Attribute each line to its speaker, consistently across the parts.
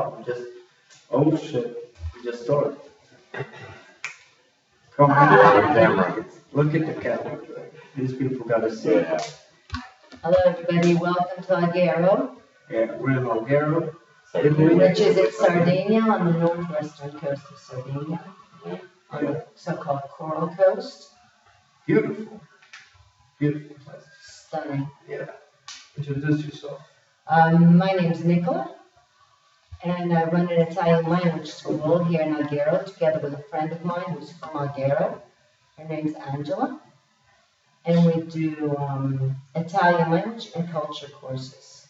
Speaker 1: stop. Oh shit, we just started. Come on, look at the camera. These people gotta see it.
Speaker 2: Hello everybody, welcome to Alghero.
Speaker 1: Yeah, we're in Alghero,
Speaker 2: which is in Sardinia, on the northwestern coast of Sardinia, on the so-called Coral Coast.
Speaker 1: Beautiful. Beautiful place.
Speaker 2: Stunning.
Speaker 1: Yeah. Introduce yourself.
Speaker 2: My name's Nicola, and I run an Italian language school here in Alghero, together with a friend of mine who's from Alghero. Her name's Angela. And we do Italian language and culture courses.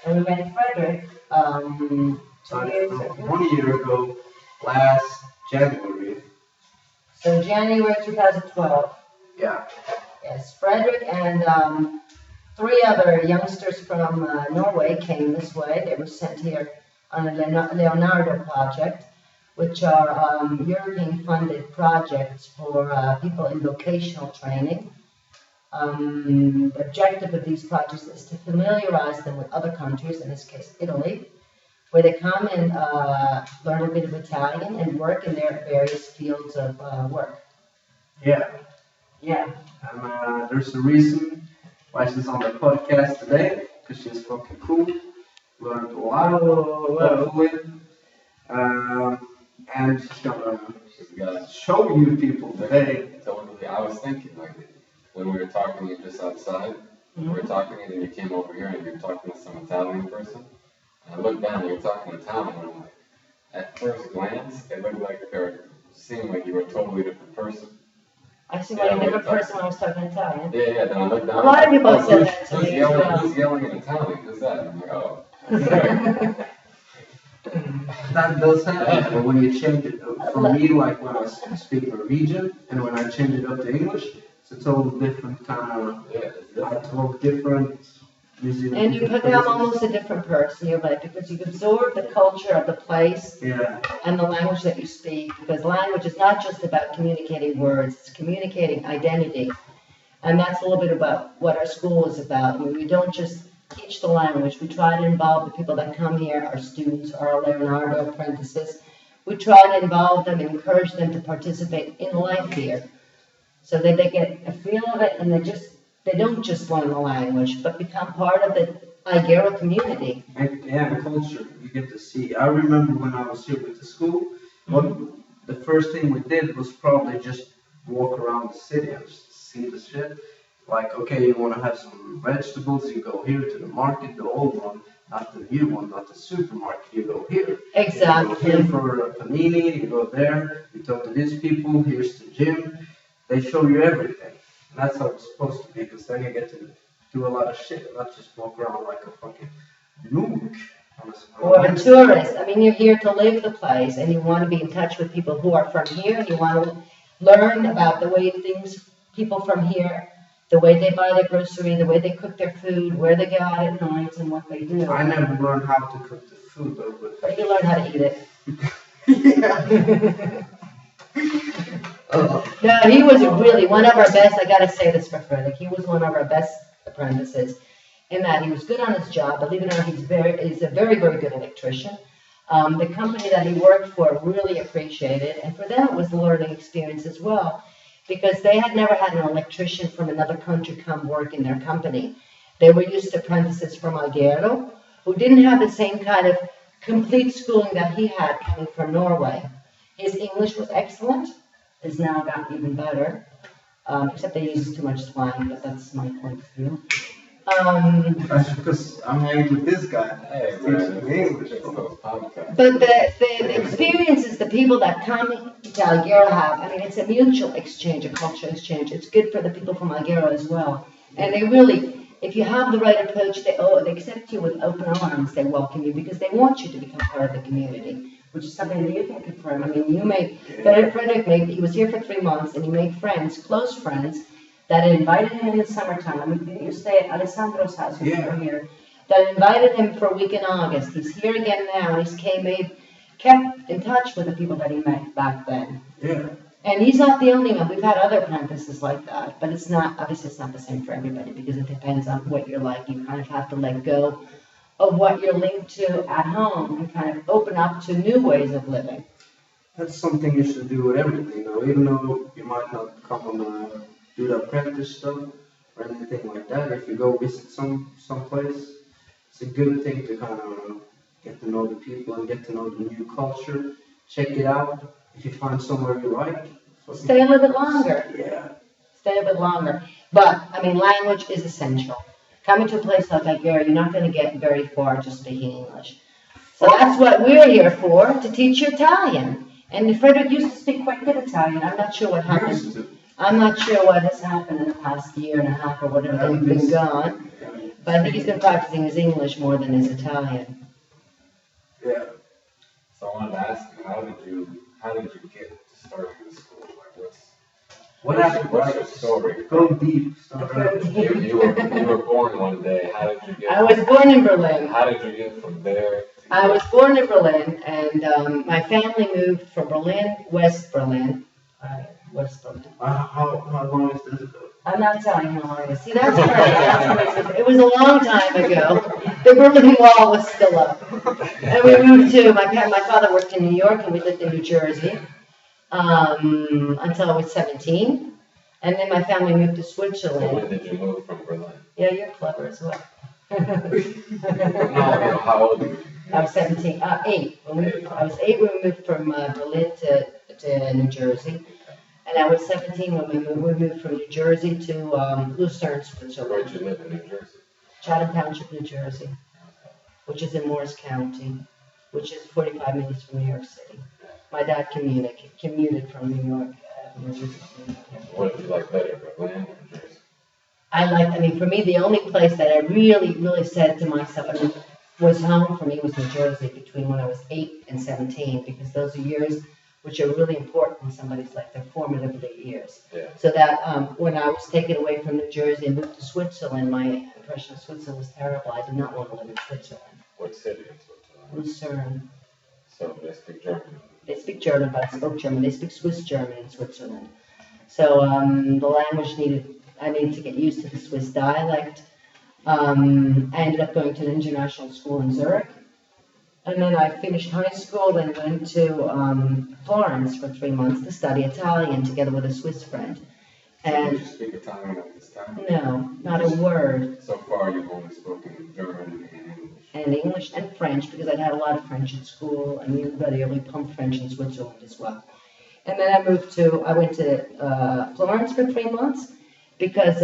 Speaker 2: And we met Frederick 2 years ago.
Speaker 1: 1 year ago, last January.
Speaker 2: So January 2012.
Speaker 1: Yeah.
Speaker 2: Yes, Frederick and 3 other youngsters from Norway came this way. They were sent here on a Leonardo project, which are European-funded projects for people in vocational training. The objective of these projects is to familiarize them with other countries, in this case Italy, where they come and learn a bit of Italian and work in their various fields of work.
Speaker 1: Yeah.
Speaker 2: Yeah.
Speaker 1: And there's a reason why she's on the podcast today, because she's fucking cool. Learned a lot, hopefully. And she's gonna show you people today.
Speaker 3: Totally. I was thinking, like, when we were talking just outside, we were talking, and then you came over here and you were talking to some Italian person. And I looked down and you were talking Italian, and I'm like, at first glance, it looked like, or seemed like you were a totally different person.
Speaker 2: I seem like a different person when I was talking Italian.
Speaker 3: Yeah, then I looked down.
Speaker 2: A lot of people said that to me as well.
Speaker 3: Who's yelling in Italian? Who's that? I'm like, oh.
Speaker 1: That does happen, but when you change it, for me, like when I speak Norwegian, and when I change it up to English, it's a total different kind of, I talk different.
Speaker 2: And you become almost a different person, you're right, because you absorb the culture of the place and the language that you speak, because language is not just about communicating words, it's communicating identity. And that's a little bit about what our school is about. I mean, we don't just teach the language, we try to involve the people that come here, our students, our Leonardo apprentices. We try to involve them, encourage them to participate in life here, so that they get a feel of it and they don't just learn the language, but become part of the Alghero community.
Speaker 1: And the culture you get to see. I remember when I was here with the school, the first thing we did was probably just walk around the city and just see the shit. Like, okay, you want to have some vegetables, you go here to the market, the old one, not the new one, not the supermarket, you go here.
Speaker 2: Exactly.
Speaker 1: You go here for a panini, you go there, you talk to these people, here's the gym. They show you everything. And that's how it's supposed to be, because then you get to do a lot of shit, not just walk around like a fucking noob.
Speaker 2: Or a tourist. I mean, you're here to live the place, and you want to be in touch with people who are from here, and you want to learn about the way people from here, the way they buy their grocery, the way they cook their food, where they go out at night, and what they do.
Speaker 1: I never learned how to cook the food, though.
Speaker 2: But you learn how to eat it.
Speaker 1: Yeah.
Speaker 2: No, he was really one of our best. I gotta say this for Freddie. He was one of our best apprentices in that he was good on his job. Believe it or not, he's a very, very good electrician. The company that he worked for really appreciated, and for them it was a learning experience as well, because they had never had an electrician from another country come work in their company. They were used to apprentices from Alghero who didn't have the same kind of complete schooling that he had coming from Norway. His English was excellent. Has now gotten even better, except they use too much slang, but that's my point of view.
Speaker 1: That's because I'm hanging with this guy.
Speaker 3: Hey,
Speaker 1: English.
Speaker 2: But the experiences the people that come to Alghero have, I mean, it's a mutual exchange, a cultural exchange. It's good for the people from Alghero as well. And they really, if you have the right approach, they accept you with open arms. They welcome you because they want you to become part of the community, which is something that you can confirm. I mean, Frederick he was here for 3 months, and he made friends, close friends, that invited him in the summertime. I mean, you stay at Alessandro's house when you were here. That invited him for a week in August. He's here again now, and kept in touch with the people that he met back then.
Speaker 1: Yeah.
Speaker 2: And he's not the only one. We've had other apprentices like that, but obviously it's not the same for everybody, because it depends on what you're like. You kind of have to let go of what you're linked to at home and kind of open up to new ways of living.
Speaker 1: That's something you should do with everything, though. Even though you might not come on do the apprentice stuff or anything like that. If you go visit some place, it's a good thing to kind of get to know the people and get to know the new culture. Check it out. If you find somewhere you like,
Speaker 2: Stay a little bit longer.
Speaker 1: yeah.
Speaker 2: Stay a bit longer. But, I mean, language is essential. Coming to a place like Nigeria, you're not going to get very far just speaking English. So that's what we're here for, to teach you Italian. And Frederick used to speak quite good Italian. I'm not sure what happened. I'm not sure what has happened in the past year and a half or whatever that he's been gone. But I think he's been practicing his English more than his Italian.
Speaker 1: Yeah.
Speaker 3: So I wanted to ask you, how did you get to starting the school? Like,
Speaker 1: What's
Speaker 3: your story?
Speaker 1: Go deep. Start right.
Speaker 3: You were born one day. How did you get?
Speaker 2: I was born in Berlin.
Speaker 3: How did you get from there?
Speaker 2: I was born in Berlin, and my family moved from Berlin, West Berlin.
Speaker 1: How long is this ago?
Speaker 2: I'm not telling you how long it is. See, that's right. It was a long time ago. The Berlin Wall was still up. And we moved to, my father worked in New York, and we lived in New Jersey until I was 17. And then my family moved to Switzerland.
Speaker 3: So when did you move from Berlin?
Speaker 2: Yeah, you're clever as well.
Speaker 3: No, how old were you?
Speaker 2: I was 17, 8. I was 8 when we moved from Berlin to New Jersey. And I was 17 when we moved from New Jersey to Lucerne, Switzerland.
Speaker 3: Where'd you live in New Jersey?
Speaker 2: Chatham Township, New Jersey, which is in Morris County, which is 45 minutes from New York City. My dad commuted from New York.
Speaker 3: What did you like better, Berlin or New Jersey?
Speaker 2: For me, the only place that I really, really said to myself, was home for me was New Jersey between when I was 8 and 17, because those are years which are really important in somebody's life. They're formative years.
Speaker 3: Yeah.
Speaker 2: So that when I was taken away from New Jersey and moved to Switzerland, my impression of Switzerland was terrible. I did not want to live in Switzerland.
Speaker 3: What city in Switzerland?
Speaker 2: Lucerne.
Speaker 3: So they speak German?
Speaker 2: They speak German, but I spoke German. They speak Swiss German in Switzerland. So the language I needed to get used to the Swiss dialect. I ended up going to an international school in Zurich. And then I finished high school and went to Florence for 3 months to study Italian together with a Swiss friend. And
Speaker 3: did you speak Italian at this time?
Speaker 2: No, not a word.
Speaker 3: So far you've only spoken German and English.
Speaker 2: And English and French, because I'd had a lot of French in school, and we really pumped French in Switzerland as well. And then I went to Florence for 3 months, because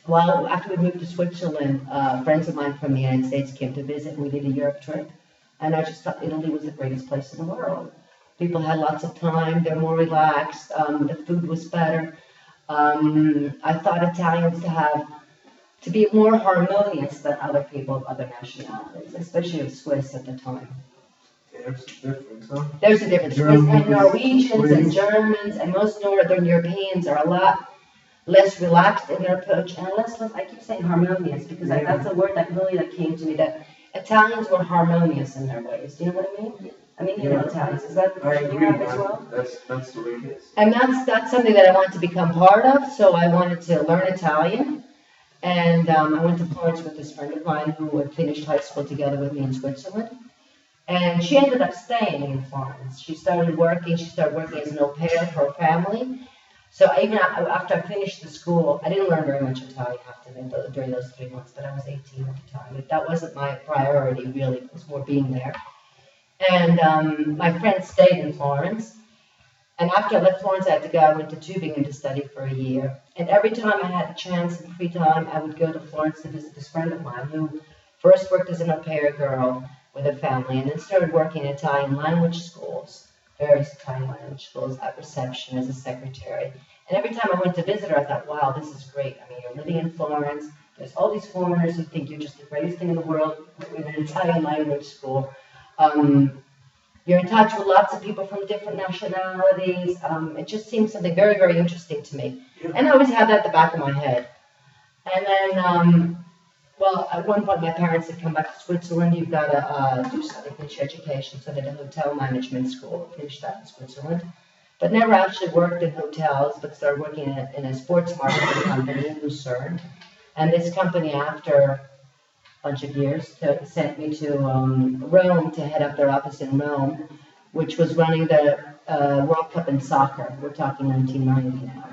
Speaker 2: after we moved to Switzerland, friends of mine from the United States came to visit, and we did a Europe trip. And I just thought Italy was the greatest place in the world. People had lots of time, they're more relaxed, the food was better. I thought Italians to be more harmonious than other people of other nationalities, especially of Swiss at the time.
Speaker 1: There's a difference, huh?
Speaker 2: There's a difference. Swiss and Norwegians and Germans and most Northern Europeans are a lot less relaxed in their approach and less, I keep saying harmonious, because that's a word that came to me, that Italians were harmonious in their ways. Do you know what I mean? I mean, you know Italians. Is that
Speaker 1: I
Speaker 2: what you
Speaker 1: agree,
Speaker 2: have as well?
Speaker 1: That's the way it is.
Speaker 2: And that's something that I wanted to become part of, so I wanted to learn Italian. And I went to Florence with this friend of mine who had finished high school together with me in Switzerland. And she ended up staying in Florence. She started working as an au pair for her family. So even after I finished the school, I didn't learn very much Italian during those 3 months, but I was 18 at the time. But that wasn't my priority, really. It was more being there. And my friend stayed in Florence. And after I left Florence, I went to Tübingen to study for a year. And every time I had a chance and free time, I would go to Florence to visit this friend of mine who first worked as an au pair girl with a family and then started working in Italian language schools, various Italian language schools, at reception as a secretary. And every time I went to visit her, I thought, wow, this is great. I mean, you're living in Florence. There's all these foreigners who think you're just the greatest thing in the world in an Italian language school. You're in touch with lots of people from different nationalities. It just seemed something very, very interesting to me. And I always had that at the back of my head. And then, at one point my parents had come back to Switzerland. You've got to do something, finish education. So I did a hotel management school, finished that in Switzerland. But never actually worked in hotels, but started working in a sports marketing company in Lucerne. And this company, after bunch of years, sent me to Rome to head up their office in Rome, which was running the World Cup in soccer. We're talking 1990 now.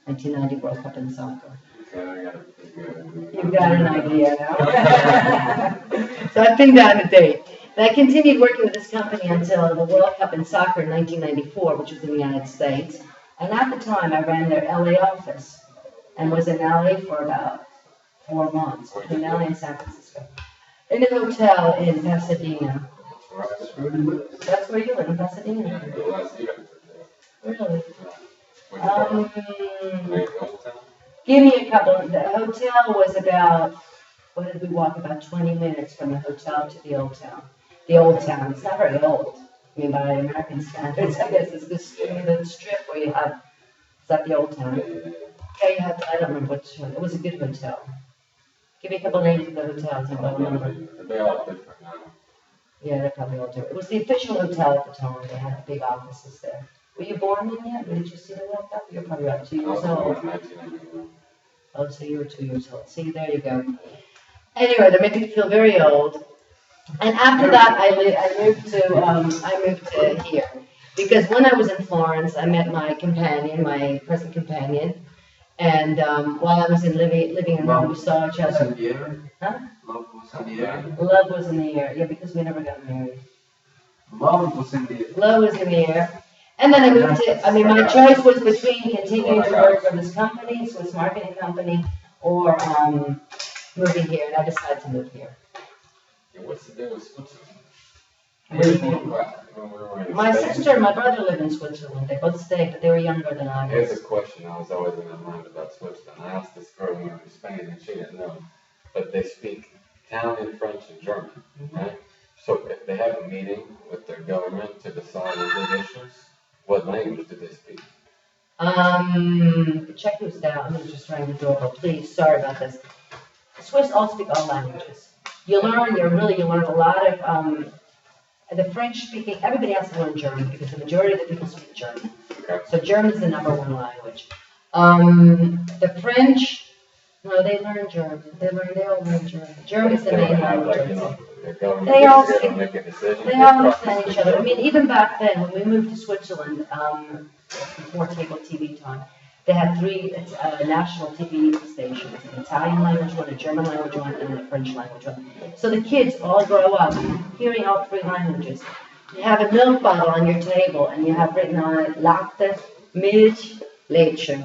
Speaker 2: 1990 World Cup in soccer. You've got an idea now. So I pinned down the date. And I continued working with this company until the World Cup in soccer in 1994, which was in the United States. And at the time, I ran their LA office and was in LA for about 4 months, between LA and San Francisco, in a hotel in Pasadena. That's where you live, in Pasadena. Really? Give me a couple. The hotel was about, what did we walk? About 20 minutes from the hotel to the old town. The old town. It's not very old. I mean, by American standards, I guess it's this the strip where you have. Is that the old town? Yeah, you have. I don't remember which one. It was a good hotel. Give me a couple names of the hotels. I don't remember.
Speaker 3: They're all different now.
Speaker 2: Yeah, they're probably all different. It was the official hotel at the time. They had the big offices there. Were you born then yet? Did you see the World Cup? You're probably about 2 years old. Oh, so you were 2 years old. See, there you go. Anyway, they're making me feel very old. And after that, I moved to here because when I was in Florence, I met my companion, my present companion, and while I was living in Rome, we saw each other. Huh?
Speaker 1: Love was in the air.
Speaker 2: Love was in the air. Yeah, because we never got married.
Speaker 1: Love was in the air.
Speaker 2: Love was in the air. And then I moved to. I mean, my choice was between continuing to work for this company, Swiss marketing company, or moving here, and I decided to move here.
Speaker 3: What's the deal with Switzerland?
Speaker 2: My sister and my brother live in Switzerland. They both stayed, but they were younger than I was.
Speaker 3: Here's a question I was always in my mind about Switzerland. I asked this girl when we were in Spain, and she didn't know. But they speak Italian, French, and German, right? So if they have a meeting with their government to decide on big issues, what language do they speak?
Speaker 2: Check who's down. I'm just trying to doorbell. Please, sorry about this. Swiss all speak all languages. You learn a lot of, the French speaking, everybody has to learn German because the majority of the people speak German.
Speaker 3: Okay.
Speaker 2: So German is the #1 language. The French, no, they learn German. They all learn German. German is the main language. They all understand each other. I mean, even back then, when we moved to Switzerland, before cable TV time, they had 3 national TV stations, an Italian language one, a German language one, and a French language one. So the kids all grow up hearing all 3 languages. You have a milk bottle on your table, and you have written on it, Latte, Milch, Leche.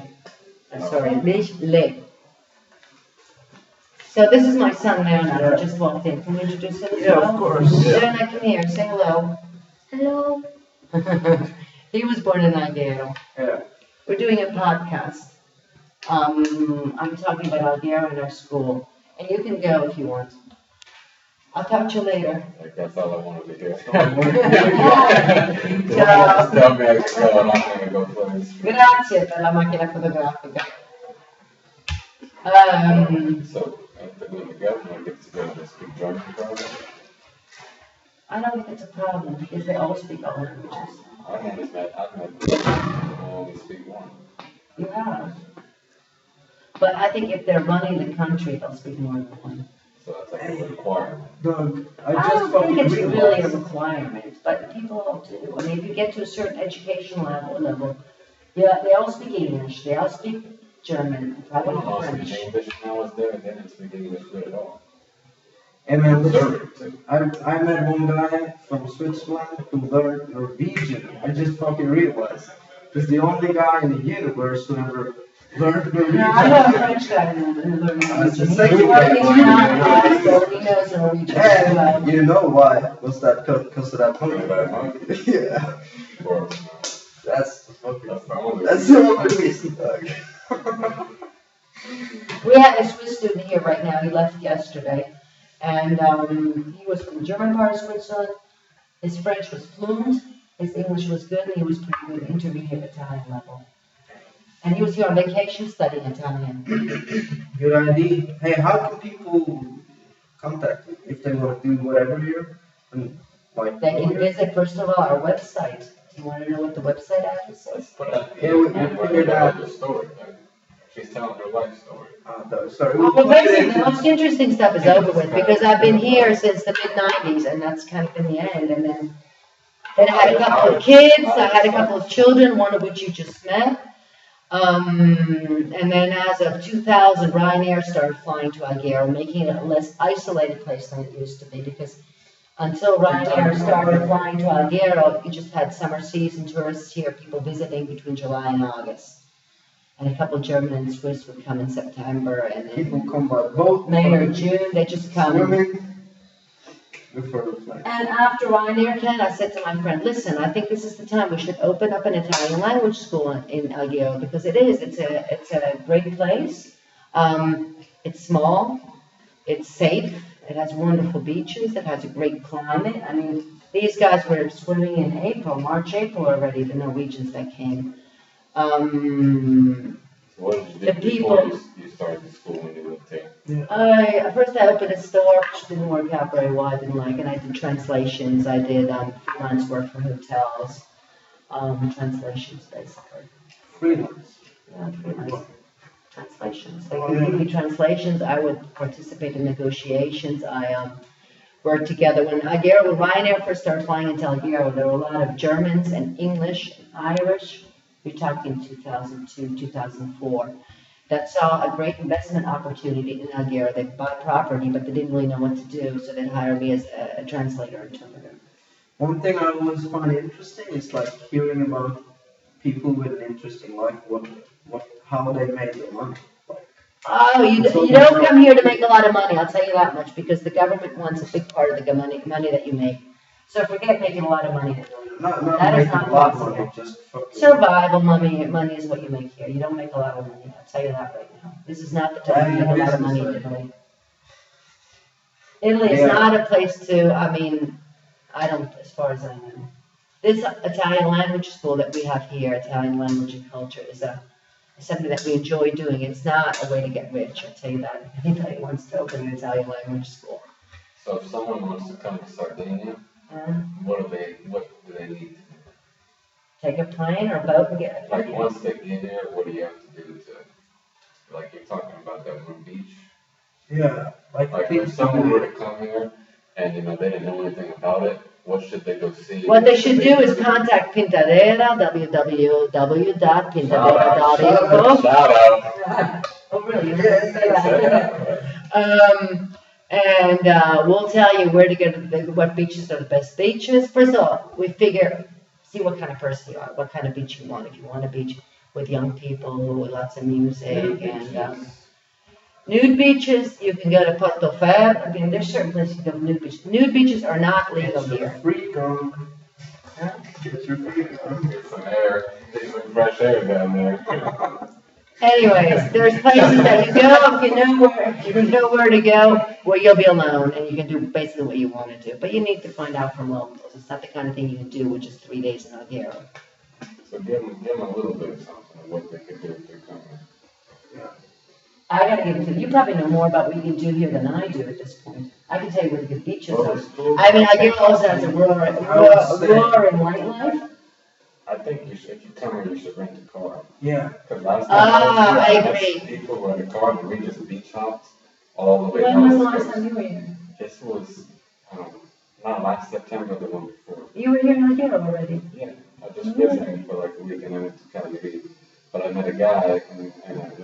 Speaker 2: Milch, Lait. So this is my son, Leonard, who just walked in. Can we introduce him?
Speaker 1: Yeah, of course.
Speaker 2: Leonard, come here, say hello. Hello. He was born in Alghero.
Speaker 1: Yeah.
Speaker 2: We're doing a podcast. I'm talking about Alghero in our school. And you can go if you want. I'll talk to you later.
Speaker 3: Like, that's all I wanted to hear.
Speaker 2: Ciao.
Speaker 3: Tell me I can go, and I'm going to go place.
Speaker 2: Grazie per la macchina fotografica.
Speaker 3: So, when the government gets together to speak German program,
Speaker 2: I don't think it's a problem because they all speak all languages.
Speaker 3: I've met people who only speak one.
Speaker 2: You have. But I think if they're running the country, they'll speak more than one.
Speaker 3: So that's like a requirement.
Speaker 1: Doug,
Speaker 2: I don't think it's really a requirement, but people all do. I mean, if you get to a certain educational level, yeah, they all speak English, they all speak German, probably
Speaker 3: When I was
Speaker 2: French.
Speaker 3: in English when I was there, they didn't speak English good at all.
Speaker 1: And man,
Speaker 3: Observing too.
Speaker 1: I met one guy from Switzerland who learned Norwegian. I just fucking realized. He's the only guy in the universe who ever learned Norwegian.
Speaker 2: No, I know a French guy who learned
Speaker 1: That's the
Speaker 2: Norwegian.
Speaker 1: second
Speaker 2: He's
Speaker 1: guy.
Speaker 2: not high, so he knows Norwegian as well.
Speaker 1: And you know why? What's that? Because of that
Speaker 3: Look at that monkey.
Speaker 1: monkey. Yeah.
Speaker 3: Or,
Speaker 1: That's the fucking.
Speaker 3: that's the only
Speaker 1: That's the only reason, Doug.
Speaker 2: We have a Swiss student here right now. He left yesterday. And he was from the German part of Switzerland. His French was fluent. His English was good. And he was pretty good intermediate Italian level. And he was here on vacation studying Italian.
Speaker 1: Good idea. Hey, how can people contact you if they want to do whatever here? And, like,
Speaker 2: They can visit, first of all, our website. Do you want to know what the website address is?
Speaker 3: Let's put that
Speaker 1: Yeah, we
Speaker 3: and
Speaker 1: figured out.
Speaker 3: the story. Like, She's telling her life story.
Speaker 1: Sorry.
Speaker 2: Well, basically, the most interesting stuff is over with because I've been here since the mid-90s, and that's kind of been the end. And then I had a couple of kids, I had a couple of children, one of which you just met. And then as of 2000, Ryanair started flying to Alghero, making it a less isolated place than it used to be, because until Ryanair started flying to Alghero, you just had summer season tourists here, people visiting between July and August. And a couple of German and Swiss would come in September, and then
Speaker 1: People come by boat,
Speaker 2: May or June, they just come.
Speaker 1: swimming before the flight.
Speaker 2: And after Ryanair came, I said to my friend, listen, I think this is the time we should open up an Italian language school in Alghero, because it's a great place. It's small, it's safe, it has wonderful beaches, it has a great climate. I mean, these guys were swimming in March, April already, the Norwegians that came.
Speaker 3: So what did you do before you started the school when you lived here?
Speaker 2: First I opened a store, which didn't work out very well, I didn't like it. I did translations, I did freelance work for hotels, translations basically.
Speaker 1: Freelance.
Speaker 2: Yeah, freelance translations. They would give me translations, I would participate in negotiations, I worked together. When Ryanair first started flying into Alghero, there were a lot of Germans and English and Irish. You're talking 2002, 2004, that saw a great investment opportunity in Alghero. They'd buy property, but they didn't really know what to do, so they'd hire me as a translator, interpreter.
Speaker 1: One thing I always find interesting is like hearing about people with an interesting life, how they made their money.
Speaker 2: Oh, you don't come here to make a lot of money, I'll tell you that much, because the government wants a big part of the money that you make. So forget making a lot of money. That is not possible. Survival money is what you make here. You don't make a lot of money. I'll tell you that right now. This is not the time to make a lot of money in Italy. Italy is not a place to, as far as I know. This Italian language school that we have here, Italian language and culture, is something that we enjoy doing. It's not a way to get rich, I'll tell you that. If anybody wants to open an Italian language school.
Speaker 3: So if someone wants to come to Sardinia, what do they need to do?
Speaker 2: Take a plane or a boat and get a
Speaker 3: Like once they get here, what do you have to do to, like you're talking about that one beach?
Speaker 1: Yeah.
Speaker 3: Like if someone were to come here and they didn't know anything about it, what should they go see?
Speaker 2: What they should do is contact Pintadera, www.pintadera.info.
Speaker 3: Shout out.
Speaker 2: Oh really? You didn't say that. And we'll tell you where to go, what beaches are the best beaches. First of all, we see what kind of person you are, what kind of beach you want. If you want a beach with young people, with lots of music, and nude beaches, you can go to Portofino. I mean, there's certain places you can go to nude beaches. Nude beaches are not legal here.
Speaker 1: Freak on. Get your freak on.
Speaker 3: Get some air, get some fresh air down there.
Speaker 2: Anyways, there's places that you go if you know where to go, where you'll be alone and you can do basically what you want to do. But you need to find out from locals. It's not the kind of thing you can do with just 3 days in Alghero.
Speaker 3: So give them a little bit of something of what they can do if they're coming.
Speaker 1: Yeah.
Speaker 2: I gotta give it to you. You probably know more about what you can do here than I do at this point. I can tell you where the good beaches are. I mean, Alghero also has a roaring nightlife.
Speaker 3: I think if you come here, you should rent a car.
Speaker 1: Yeah.
Speaker 3: Because last time
Speaker 2: I agree.
Speaker 3: People were in a car and we just beach hopped all the way
Speaker 2: When was the
Speaker 3: down
Speaker 2: last
Speaker 3: coast.
Speaker 2: time you were here?
Speaker 3: This was, not last September, the one before.
Speaker 2: You were here in Alghero already.
Speaker 3: Yeah. I just visited for like a week and then went to Calgary. But I met a guy and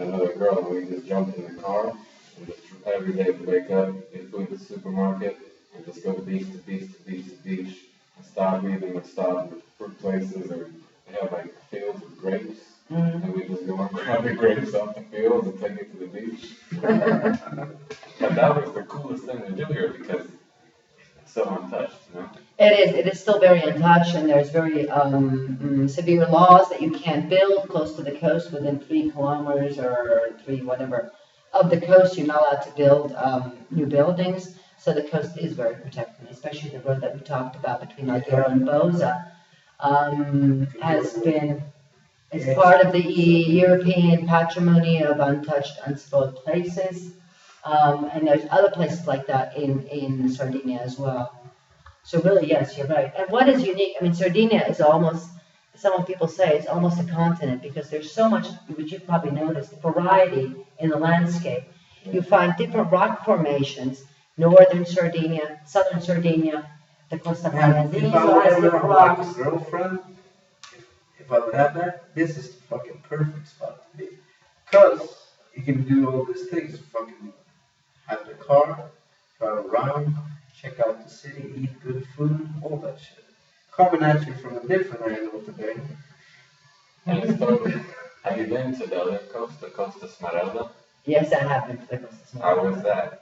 Speaker 3: another girl and we just jumped in the car and just every day we wake up, go to the supermarket and just go beach to beach to beach to beach. And stop eating and stop at fruit places or they have like fields of grapes. And we just go and grab the grapes off the fields and take it to the beach. But that was the coolest thing to do here because it's so untouched,
Speaker 2: It is still very untouched, and there's very severe laws that you can't build close to the coast within 3 kilometers or 3 whatever of the coast. You're not allowed to build new buildings, so the coast is very protected, especially the road that we talked about between Alghero and Boza is part of the European Patrimony of Untouched, Unspoiled Places, and there's other places like that in Sardinia as well. So really, yes, you're right. And what is unique, I mean, Sardinia is almost the some people say it's almost a continent because there's so much, which you've probably noticed, variety in the landscape. You find different rock formations, northern Sardinia, southern Sardinia, the Costa
Speaker 1: And if I would ever have like a girlfriend, if I would have that, this is the fucking perfect spot to be. Because you can do all these things, fucking have the car, drive around, check out the city, eat good food, all that shit. Coming at you from a different angle today.
Speaker 3: And it's totally, have you been to the other coast, the Costa Smeralda?
Speaker 2: Yes, I have been to the Costa Smeralda.
Speaker 3: How was that?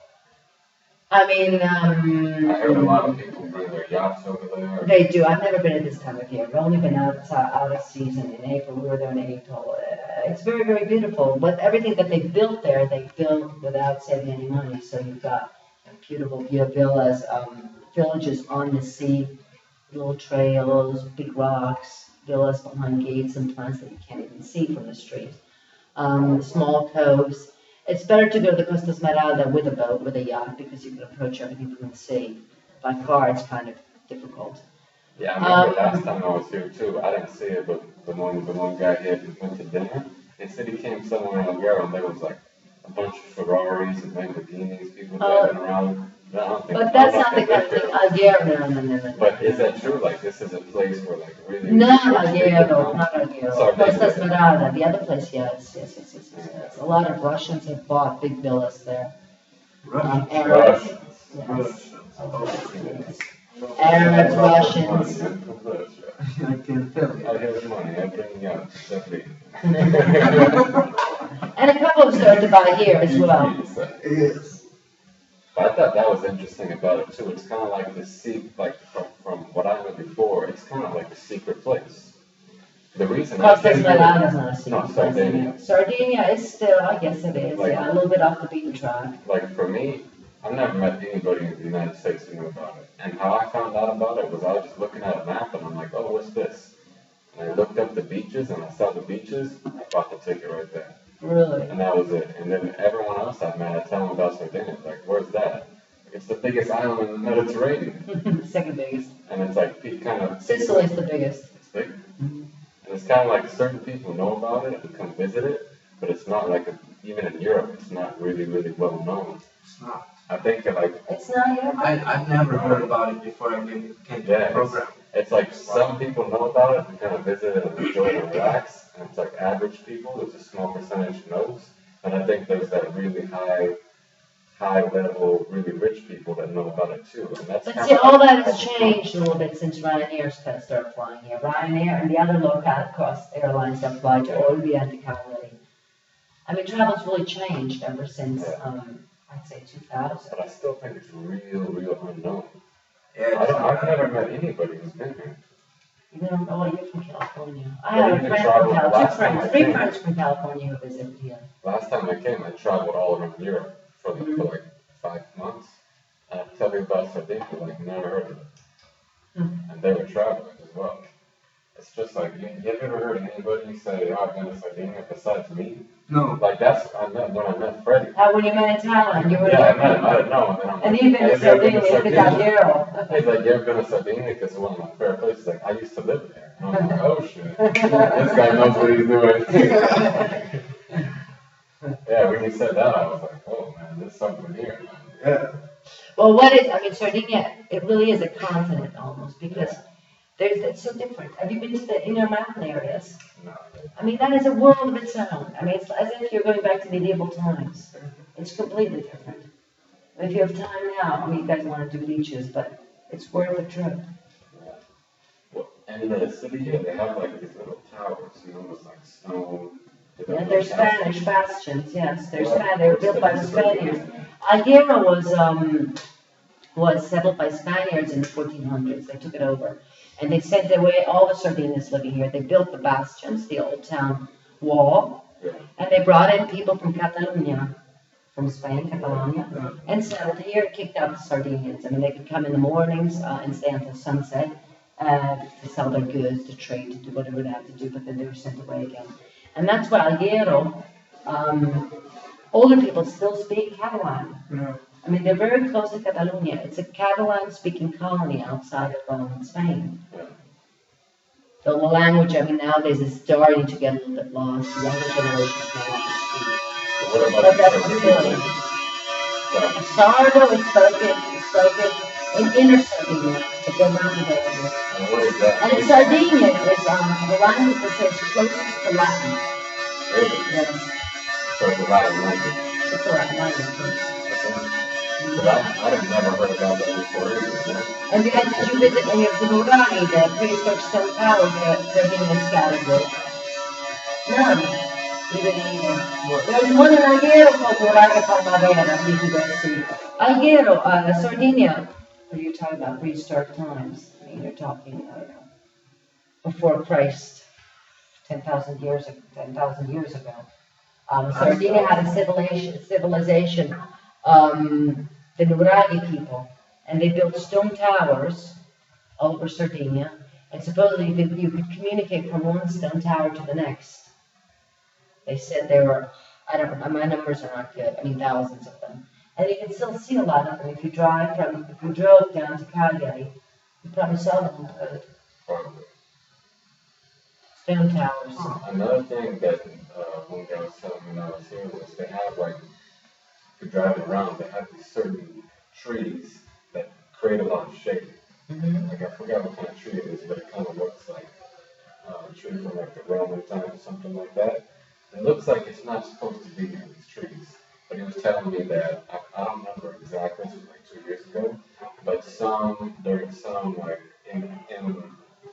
Speaker 2: I mean,
Speaker 3: I heard a lot of people bring their yachts over there.
Speaker 2: they do. I've never been at this time of year. I've only been out of season in April. We were there in April. It's very, very beautiful. But everything that they built there, they built without saving any money. So you've got beautiful villas, villages on the sea, little trails, big rocks, villas behind gates and plants that you can't even see from the street. Small coves. It's better to go to the Costa Smeralda with a boat, with a yacht, because you can approach everything from the sea. By car, it's kind of difficult.
Speaker 3: Yeah, I remember last time I was here too. I didn't see it, but the one guy here went to dinner. He said he came somewhere in Algeria and there was like a bunch of Ferraris and Lamborghinis, people driving around.
Speaker 2: But that's not the kind of thing. Algeria, no.
Speaker 3: But is that true? Like this is a place where like really
Speaker 2: Not Algeria, not Algeria.
Speaker 3: Sorry,
Speaker 2: Costa Smeralda, the other place, yes. A lot of Russians have bought big villas there. Arabs, yes. Arabs, Russians.
Speaker 1: I can tell you.
Speaker 3: I have the money, I bring you out, definitely.
Speaker 2: And a couple of started to buy here as well.
Speaker 1: Yes.
Speaker 3: But I thought that was interesting about it too. It's kind of like the like from what I knew before, it's kind of like a secret place. The reason
Speaker 2: Costa Smeralda is not a secret
Speaker 3: place. No, Sardinia.
Speaker 2: Sardinia is still, I guess it is,
Speaker 3: like,
Speaker 2: a little bit off the beaten track.
Speaker 3: Like for me, I've never met anybody in the United States who knew about it. And how I found out about it was I was just looking at a map and I'm like, oh, what's this? And I looked up the beaches and I saw the beaches. I bought the ticket right there.
Speaker 2: Really?
Speaker 3: And that was it. And then everyone else I've met, I tell them about Sardinia. Like, where's that? It's the biggest island in the Mediterranean.
Speaker 2: Second biggest.
Speaker 3: And it's like kind of.
Speaker 2: Sicily's the biggest.
Speaker 3: It's big. Mm-hmm. And it's kind of like certain people know about it and come visit it, but it's not like even in Europe, it's not really, really well known.
Speaker 1: It's not.
Speaker 3: I think like.
Speaker 2: It's not yet.
Speaker 1: I've never heard about it before I came to the program.
Speaker 3: It's like some people know about it and kind of visit it and enjoy it and relax. And it's like average people, there's a small percentage knows. And I think there's that really high level, really rich people that know about it too. And that's
Speaker 2: but see, all that has changed a little bit since Ryanair's started flying here. Ryanair and the other low-cost airlines that fly to Olbia and Cavalry. I mean, travel's really changed ever since, I'd say 2000.
Speaker 3: But I still think it's real unknown.
Speaker 1: Yeah,
Speaker 3: I've never met anybody who's been here.
Speaker 2: You don't know, you're from California. I have a friend from California, three friends from California who visited here.
Speaker 3: Last time I came, I traveled all around Europe for like 5 months. And I tell you about Sardinia, like never heard of it. And they were traveling as well. It's just like, you have ever heard of anybody say, oh, I've been to Sardinia besides me?
Speaker 1: No.
Speaker 3: Like that's when I met Freddie.
Speaker 2: When you met in Thailand, you were
Speaker 3: I met him, I didn't know him.
Speaker 2: And you've been to Sardinia, you've been to Algeria.
Speaker 3: He's like, you ever been to Sardinia? Because it's one of my favorite places. Like, I used to live there. And I'm like, oh shit. This guy knows what he's doing. Yeah, when you said that, I was like, oh man, there's something here.
Speaker 1: Yeah.
Speaker 2: Well, Sardinia, it really is a continent almost, because it's so different. Have you been to the inner mountain areas?
Speaker 3: No.
Speaker 2: I mean, that is a world of its own. I mean, it's as if you're going back to medieval times. It's completely different. If you have time now, I mean, you guys want to do beaches, but it's worth a trip.
Speaker 3: Yeah. Well, and the city here, they have like these little towers, with like stone.
Speaker 2: Yeah, they're Spanish bastions, yes. They were built by the Spaniards. Algeria was settled by Spaniards in the 1400s. They took it over. And they sent away all the Sardinians living here. They built the bastions, the old town wall. And they brought in people from Catalonia, from Spain, Catalonia, and settled here and kicked out the Sardinians. I mean, they could come in the mornings and stay until sunset to sell their goods, to trade, to do whatever they had to do, but then they were sent away again. And that's why Algeria, older people still speak Catalan.
Speaker 1: Yeah.
Speaker 2: I mean, they're very close to Catalonia. It's a Catalan-speaking colony outside of Spain. The language, I mean, nowadays is starting to get a little bit lost. The younger generations may not speak.
Speaker 3: What about
Speaker 2: But that's
Speaker 3: the
Speaker 2: still,
Speaker 3: Sardinia?
Speaker 2: Sardo is spoken in inner Sardinia, but they're not available.
Speaker 3: And what is that?
Speaker 2: And Sardinia is the language that says closest to Latin.
Speaker 3: Really?
Speaker 2: Yes,
Speaker 3: So it's a Latin language.
Speaker 2: it's a Latin language.
Speaker 3: But I've never heard about that before either.
Speaker 2: And then did you visit any of the Murani, the prehistoric stone towers that Sardinia scattered with? None. You didn't either. There's one in Alghero called Muraglia Palmavera, you can go see. Alghero, Sardinia. What are you talking about? Prehistoric times. I mean, you're talking, I don't know, before Christ, 10,000 years ago. Sardinia had a civilization, the Nuraghi people, and they built stone towers all over Sardinia, and supposedly you could communicate from one stone tower to the next. They said there were, I don't know, my numbers are not good, I mean thousands of them. And you can still see a lot of them. If you drove down to Cagliari, you probably saw them on the road.
Speaker 3: Probably.
Speaker 2: Stone towers.
Speaker 3: Another thing that one guy was telling me when I was here was they have like, if you're driving around, they have these certain trees that create a lot of shade. Like I forgot what kind of tree it is, but it kind of looks like a tree from like the Roman time or something like that. It looks like it's not supposed to be here, these trees. But he was telling me that, I don't remember exactly, this was like 2 years ago, but during some like in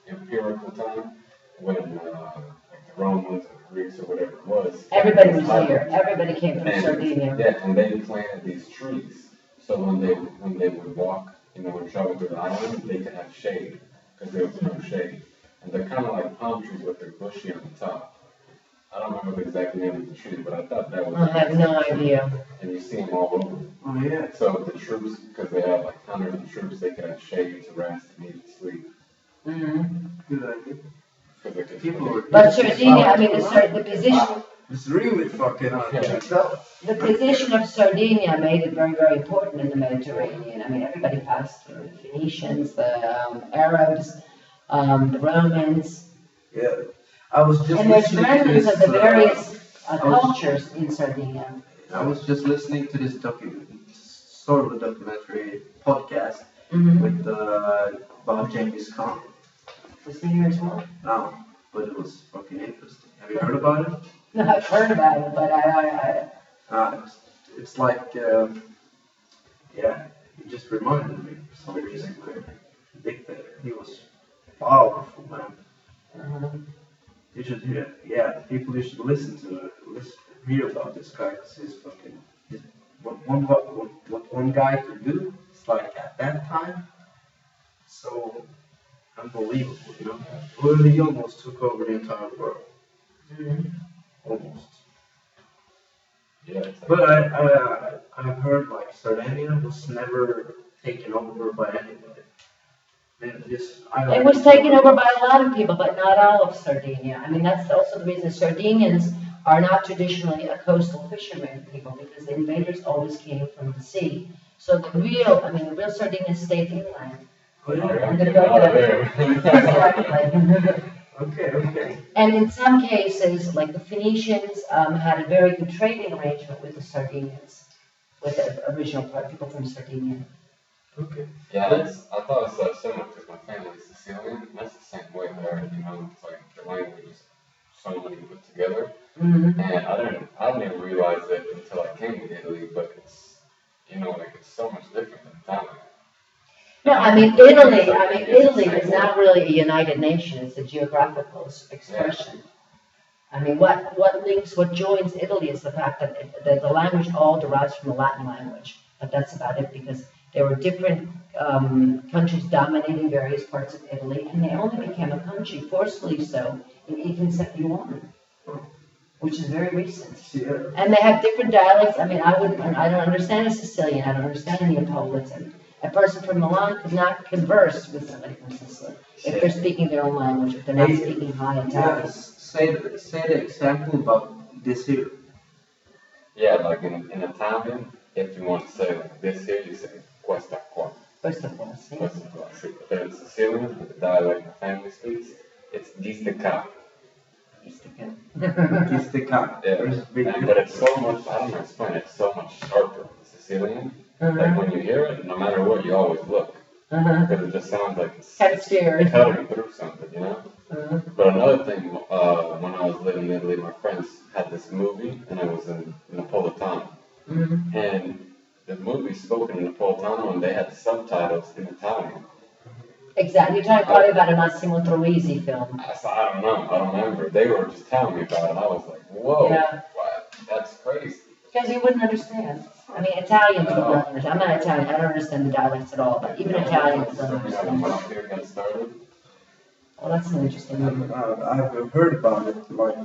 Speaker 3: empirical time, when like the Romans or the Greeks or whatever it was.
Speaker 2: Everybody was here. Everybody came from Sardinia.
Speaker 3: Yeah, and they planted these trees. So when they would walk, and travel through the island, they could have shade, because there was no shade. And they're kind of like palm trees, but they're bushy on the top. I don't remember the exact name of the tree, but I thought that was.
Speaker 2: I have no idea.
Speaker 3: And you see them all over.
Speaker 1: Oh yeah.
Speaker 3: So the troops, because they have like hundreds of troops, they could have shade to rest and eat and sleep.
Speaker 1: Good idea.
Speaker 2: But Sardinia, I mean, the position.
Speaker 1: It's really fucking hard.
Speaker 2: The position of Sardinia made it very, very important in the Mediterranean. I mean, everybody passed through the Phoenicians, the Arabs, the Romans.
Speaker 1: Yeah. I was just
Speaker 2: and there's
Speaker 1: listening to
Speaker 2: remnants
Speaker 1: this,
Speaker 2: of the various cultures in Sardinia.
Speaker 1: I was just listening to this sort of a documentary podcast with about Genghis Khan.
Speaker 2: Was he here as well?
Speaker 1: No, but it was fucking interesting. Have you heard about it?
Speaker 2: No, I've heard about it, but
Speaker 1: it's like, yeah, it just reminded me for some reason of a dictator. He was powerful, man. You should hear, people should listen to it, hear about this guy, because he's fucking, what one guy could do, it's like at that time, so unbelievable, Really, he almost took over the entire world. Almost.
Speaker 3: Yeah.
Speaker 1: But I've heard like Sardinia was never taken over by anybody.
Speaker 2: it was taken over by a lot of people, but not all of Sardinia. I mean, that's also the reason Sardinians are not traditionally a coastal fishermen people, because the invaders always came from the sea. So the real Sardinia stayed inland.
Speaker 1: Okay.
Speaker 2: And in some cases, like the Phoenicians had a very good trading arrangement with the Sardinians, with the original people from Sardinia.
Speaker 1: Okay.
Speaker 3: Yeah, I thought it was so similar because my family is Sicilian, and that's the same way there. It's like the language is so many put together, and I didn't realize it until I came to Italy. But it's it's so much different than Italian.
Speaker 2: No, Italy is not really a united nation. It's a geographical expression. I mean, what joins Italy is the fact that the language all derives from the Latin language. But that's about it, because there were different countries dominating various parts of Italy, and they only became a country, forcefully so, in 1871, which is very recent.
Speaker 1: Yeah.
Speaker 2: And they have different dialects. I mean, I don't understand a Sicilian. I don't understand a Neapolitan. A person from Milan could not converse with somebody from Sicily if they're speaking their own language, if they're not speaking high Italian.
Speaker 1: Yes. Say the example about this here.
Speaker 3: Yeah, like in Italian, if you want to say like this here, you say questa qua.
Speaker 2: Questa qua, sì.
Speaker 3: Questa qua, sì. But then in Sicilian, with the dialect my family speaks, It's distica.
Speaker 1: Distica.
Speaker 3: Yeah. But it's so much, I don't know, explain it, it's so much sharper than Sicilian. Like when you hear it, no matter what, you always look. Because it just sounds like it's
Speaker 2: Kind of scared.
Speaker 3: cutting through something, you know? But another thing, when I was living in Italy, my friends had this movie, and it was in Napolitano. And the movie spoken in Napolitano, and they had subtitles in Italian.
Speaker 2: Exactly. You're talking probably about a Massimo Troisi film.
Speaker 3: I don't know, I don't remember. They were just telling me about it, and I was like, whoa,
Speaker 2: Yeah.
Speaker 3: what? That's crazy.
Speaker 2: Because you wouldn't understand. I mean, Italians would not understand. I'm not Italian. I don't understand the dialects at all. But even Italians don't understand.
Speaker 3: Mafia got started.
Speaker 2: Well, that's an interesting movie.
Speaker 1: I've heard about it, like,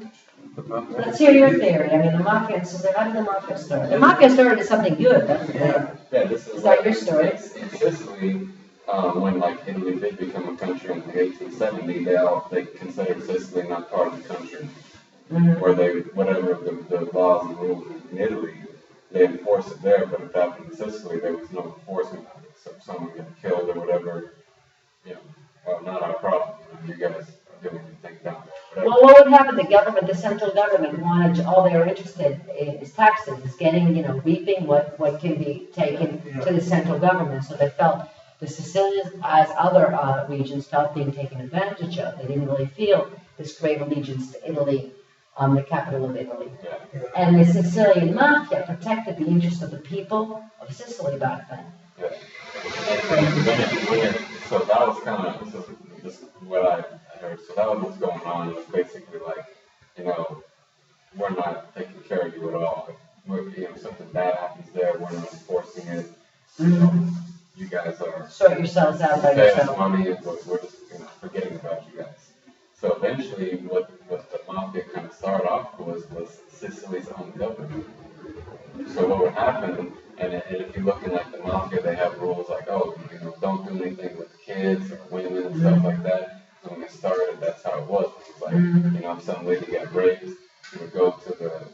Speaker 1: but not.
Speaker 2: Let's hear your theory. I mean, the mafia. So how did the mafia start? The mafia started as something good. That's the thing.
Speaker 3: Yeah, this is
Speaker 2: that your story?
Speaker 3: In Sicily, when like Italy did become a country in the 1870s, they considered Sicily not part of the country. Where they, whatever the laws and rules in Italy, they enforce it there, but if happened in Sicily, there was no enforcement of it. So if someone got killed or whatever, you know, well, not our problem. You guys are doing your thing down there.
Speaker 2: Well, what would happen? The government, the central government, wanted all they were interested in is taxes, is getting, reaping what can be taken to the central government. So they felt the Sicilians, as other regions, felt being taken advantage of. They didn't really feel this great allegiance to Italy, the capital of Italy. And the Sicilian mafia protected the interests of the people of Sicily back then.
Speaker 3: So that was kind of, this is just what I heard. So that was what's going on. It was basically like, we're not taking care of you at all. If something bad happens there, we're not enforcing it. You guys are
Speaker 2: sort yourselves out by
Speaker 3: pay us
Speaker 2: yourself.
Speaker 3: money, and we're just forgetting about you guys. So eventually, what the mafia kind of started off was Sicily's own government. So what would happen, and if you look in like the mafia, they have rules like, don't do anything with kids or women and stuff like that. So when they started, that's how it was. It was like, if some lady got raped, you would go to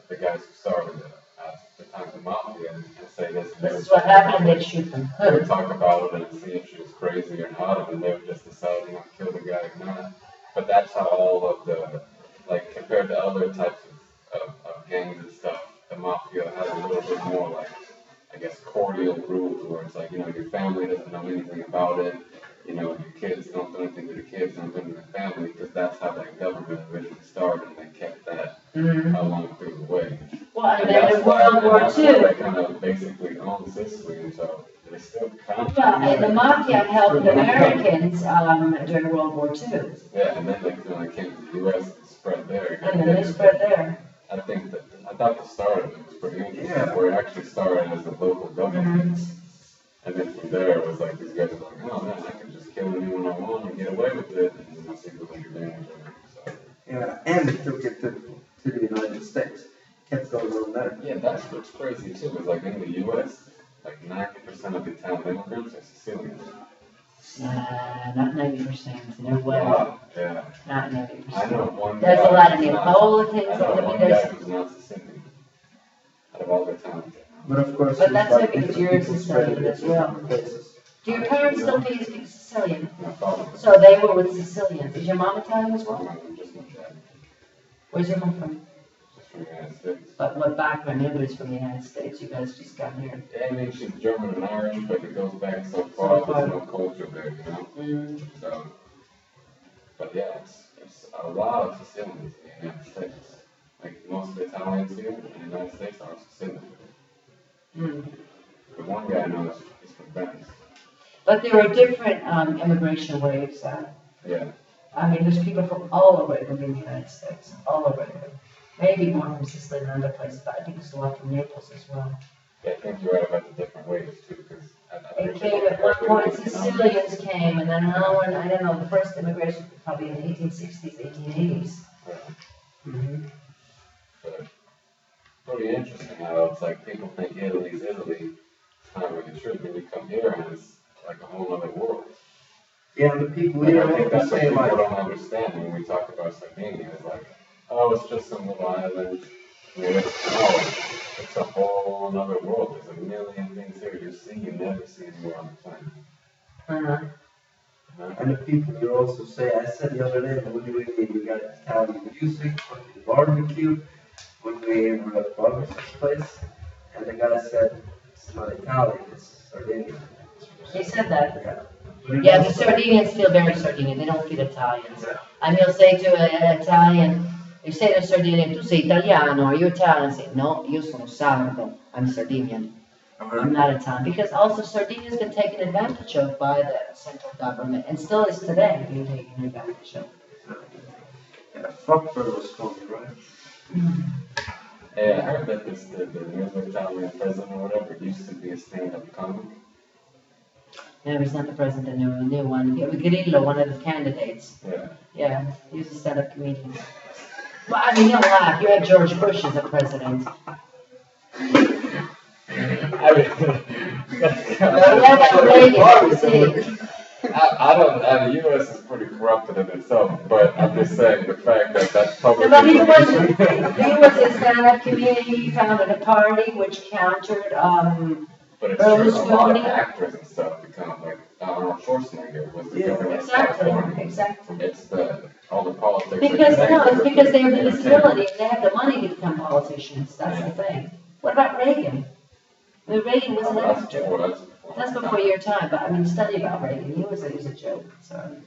Speaker 3: the guys who started at the time of the mafia and say this.
Speaker 2: This is what happened, and they'd shoot them.
Speaker 3: They would talk about it and see if she was crazy or not, and they would just decide, kill the guy or not. But that's how all of the, like, compared to other types of gangs and stuff, the mafia has a little bit more, like, I guess, cordial rules, where it's like, your family doesn't know anything about it, your kids don't do anything to the kids, don't do anything to the family, because that's how that government originally started, and they kept that along through the way.
Speaker 2: Well, and then in World War II,
Speaker 3: they kind of basically owned Sicily, and so they still kind of.
Speaker 2: well, and the mafia helped the Americans during World War II.
Speaker 3: Yeah, and then when they came to the U.S., it spread there.
Speaker 2: And then they spread there.
Speaker 3: I thought the start of it was pretty interesting, where it actually started as a local government. And then from there, it was like, these guys are like, oh man, I can just kill anyone I want and get away with it, and most people take advantage of it. So.
Speaker 1: Yeah, and they took it to the United States. Kept going on there.
Speaker 3: Yeah, that's what's crazy too, is like in the U.S., like 90% of the Italian immigrants are Sicilians.
Speaker 2: Not 90%. No way.
Speaker 3: Yeah.
Speaker 2: Not 90%.
Speaker 3: I know one
Speaker 2: There's
Speaker 3: guy
Speaker 2: a lot of Neapolitans.
Speaker 3: I know one guy who's not Sicilian. Out of all the Italians.
Speaker 1: But of course,
Speaker 2: But that's
Speaker 1: like,
Speaker 2: because you're
Speaker 1: people spread
Speaker 2: Sicilian
Speaker 1: it
Speaker 2: as well.
Speaker 1: to places.
Speaker 2: Do your parents still speak Sicilian?
Speaker 3: My father.
Speaker 2: So they were with Sicilians. Is your mom Italian as well?
Speaker 3: Just my dad.
Speaker 2: Where's your mom from?
Speaker 3: Just from the United States.
Speaker 2: But what background? Nobody's from the United States. You guys just got here.
Speaker 3: Yeah, I mean, she's German and Irish, but it goes back so far, there's no culture there, So, but yeah, it's a lot of Sicilians in the United States. Like, most of the Italians here in the United States are Sicilian. The one guy I know is from Venice.
Speaker 2: But there are different immigration waves.
Speaker 3: Yeah.
Speaker 2: I mean, there's people from all over Italy in the United States. All over Italy. Maybe more from Sicily than other places, but I think there's a lot from Naples as well.
Speaker 3: Yeah, I think you're right about the different waves too, because
Speaker 2: It came at one point, Sicilians came, and then another one, I don't know, the first immigration probably in the 1860s, 1880s.
Speaker 3: But pretty interesting how it's like people think Italy's Italy. It's not really true. When you come here, and it's like a whole other world.
Speaker 1: Yeah, and the people
Speaker 3: Like,
Speaker 1: here
Speaker 3: I think that's what
Speaker 1: say
Speaker 3: people
Speaker 1: like,
Speaker 3: don't understand when we talk about Sardinia. It's like, oh, it's just some little island. I mean, it's a whole other world. There's a million things here you see you never see anywhere on the planet.
Speaker 1: And the people here also say, I said the other day, when we got Italian music, fucking barbecue, when we were at Barbara's place, and the guy said, it's not Italian, it's Sardinian.
Speaker 2: He said that.
Speaker 1: Yeah.
Speaker 2: Yeah, the Sardinians feel very Sardinian, they don't feel Italians.
Speaker 1: Yeah.
Speaker 2: And you'll say to an Italian, you say to a Sardinian, tu sei Italiano, are you Italian? Say, no, io sono sardo, I'm Sardinian. I'm not Italian. Because also Sardinia's been taken advantage of by the central government, and still is today being taken advantage of.
Speaker 1: Yeah, fuck Berlusconi, right?
Speaker 3: Yeah, I heard that the new Italian president or whatever used to be a stand-up comic.
Speaker 2: No, he's not the president, the new one. Grillo, one of the candidates.
Speaker 3: Yeah.
Speaker 2: Yeah, he's a stand-up comedian. Well, I mean, don't laugh. You had George Bush as a president.
Speaker 3: The U.S. is pretty corrupted in itself, but I'm just saying the fact that that's public
Speaker 2: But he
Speaker 3: information.
Speaker 2: was a stand-up comedian. He founded a party which countered
Speaker 3: But it's true, a lot of
Speaker 2: Berlusconi.
Speaker 3: actors and stuff become like Arnold Schwarzenegger was the governor of
Speaker 2: Exactly,
Speaker 3: California.
Speaker 2: exactly.
Speaker 3: It's all the politics.
Speaker 2: Because no, it's because they have the visibility. They have the money to become politicians. That's the thing. What about Reagan? I mean, Reagan was an actor. That's before your time, but I mean, study about Reagan. He was a joke. Sorry.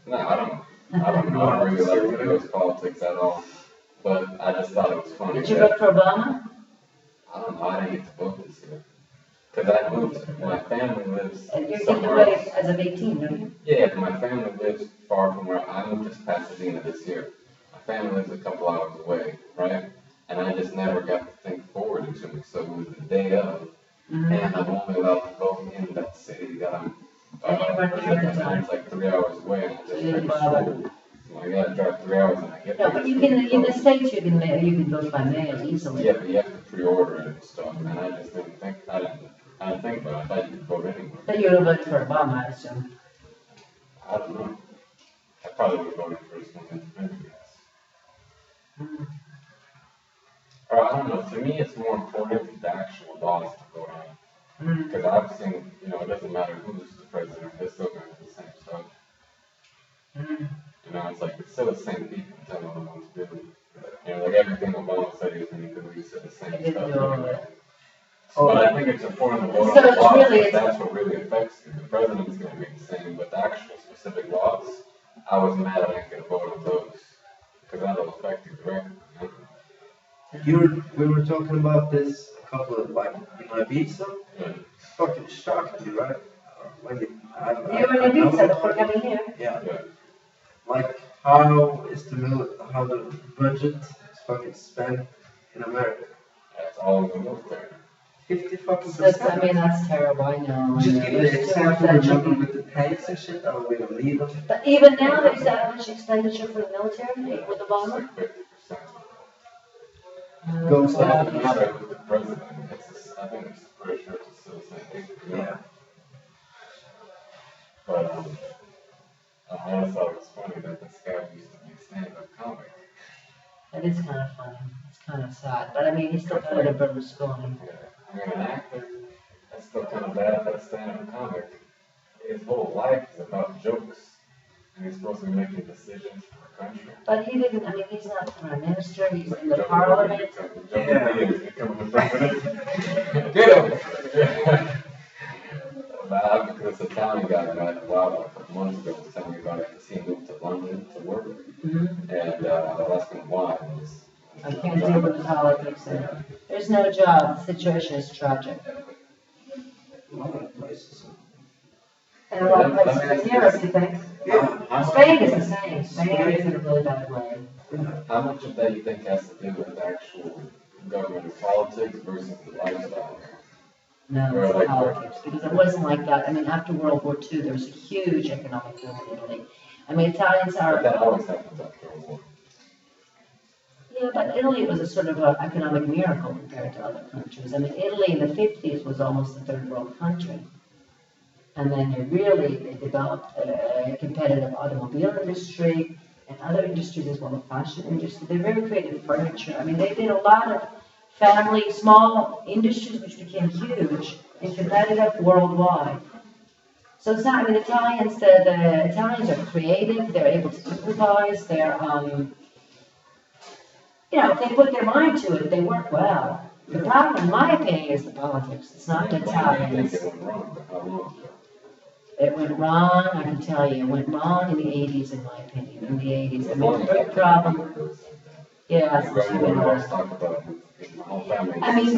Speaker 3: No, I don't know. I don't really like U.S. politics at all. But I just thought it was funny.
Speaker 2: Did you vote for Obama?
Speaker 3: I don't know. I didn't get to vote this year. Because I moved. My family lives
Speaker 2: And you're getting
Speaker 3: somewhere
Speaker 2: away
Speaker 3: else.
Speaker 2: as of 18, don't you?
Speaker 3: Yeah, my family lives far from where I moved to Pasadena this year. My family lives a couple hours away, right? And I just never got to think forward into it. So it was the day of. And I'm only allowed to vote in that city that I'm it's like 3 hours away, and I just finished school. So I gotta drive 3 hours, and I get
Speaker 2: No, but you can, in the States, you can vote by mail easily.
Speaker 3: Yeah, but you have to pre-order it and stuff, and I just didn't think, I didn't think about it. I thought you could vote anywhere.
Speaker 2: But you would have voted for Obama, I assume.
Speaker 3: I don't know. I probably would have voted for his one, yes. Or I don't know, to me it's more important the actual laws to vote on. Because I've seen, it doesn't matter who's the president, they're still going to do the same stuff. It's like, it's still the same people telling them what to do. Like everything Obama said he was going to do, he said the same
Speaker 2: He didn't
Speaker 3: stuff.
Speaker 2: do all of it.
Speaker 3: But I think it's important to vote
Speaker 2: So
Speaker 3: on the
Speaker 2: it's
Speaker 3: laws,
Speaker 2: really-
Speaker 3: because that's what really affects you. The president's going to be the same, but the actual specific laws, I was mad I didn't get a vote on those. Because that'll affect you directly.
Speaker 1: We were talking about this a couple of, like, in Ibiza.
Speaker 3: Yeah.
Speaker 1: Fucking shocked you, right? When
Speaker 2: You were in Ibiza before coming here.
Speaker 1: Yeah.
Speaker 3: Yeah.
Speaker 1: Like, how the budget is fucking spent in America?
Speaker 3: That's all in the military.
Speaker 1: 50 fucking
Speaker 2: That's,
Speaker 1: percent.
Speaker 2: I mean, that's terrible, I know.
Speaker 1: Just give me
Speaker 2: There's
Speaker 1: the
Speaker 2: too much
Speaker 1: example,
Speaker 2: that should
Speaker 1: remember
Speaker 2: be-
Speaker 1: with the tanks and shit, that we don't need them.
Speaker 2: But even now, there's that much expenditure for the military with
Speaker 3: It's
Speaker 2: Obama?
Speaker 3: like 50%.
Speaker 1: Goes
Speaker 3: So it
Speaker 1: up.
Speaker 3: doesn't matter who's the president. I think it's pretty sure it's still the same thing.
Speaker 1: Yeah.
Speaker 3: But I just thought it was funny that this guy used to be a stand-up comic.
Speaker 2: It is kind of funny. It's kind of sad. But I mean, he's still better than Berlusconi.
Speaker 3: Yeah. I mean, an actor, that's still kind of bad, but a stand-up comic, his whole life is about jokes. And he's supposed to be making decisions for a country.
Speaker 2: But he didn't, I mean, he's not the prime minister, he's in the parliament.
Speaker 3: Get him! Because this Italian guy that I had a couple months ago was telling me about it because he moved to London to work. And I was asking him why.
Speaker 2: I can't deal with the politics there. There's no job, the situation is tragic.
Speaker 1: A lot of places.
Speaker 2: And a lot of places in Europe, you think?
Speaker 1: Yeah.
Speaker 2: Spain is the same. Spain is in a really bad way.
Speaker 3: How much of that you think has to do with actual government politics versus the lifestyle?
Speaker 2: No, it's politics, because it wasn't like that. I mean, after World War II, there was a huge economic boom in Italy. I mean, Italians
Speaker 3: But that
Speaker 2: are,
Speaker 3: always happens after a war.
Speaker 2: yeah, but Italy was a sort of an economic miracle compared to other countries. I mean, Italy in the 50s was almost a third world country. And then they developed a competitive automobile industry and other industries as well, the fashion industry. They very creative furniture. I mean, they did a lot of family, small industries which became huge and competitive worldwide. So it's not, I mean, the Italians are creative, they're able to improvise, they're, if they put their mind to it, they work well. The problem, in my opinion, is the politics. It's not the Italians. It went wrong, I can tell you. It went wrong in the 80s, in my opinion. In the 80s. I mean, the big problem. Yeah, I mean,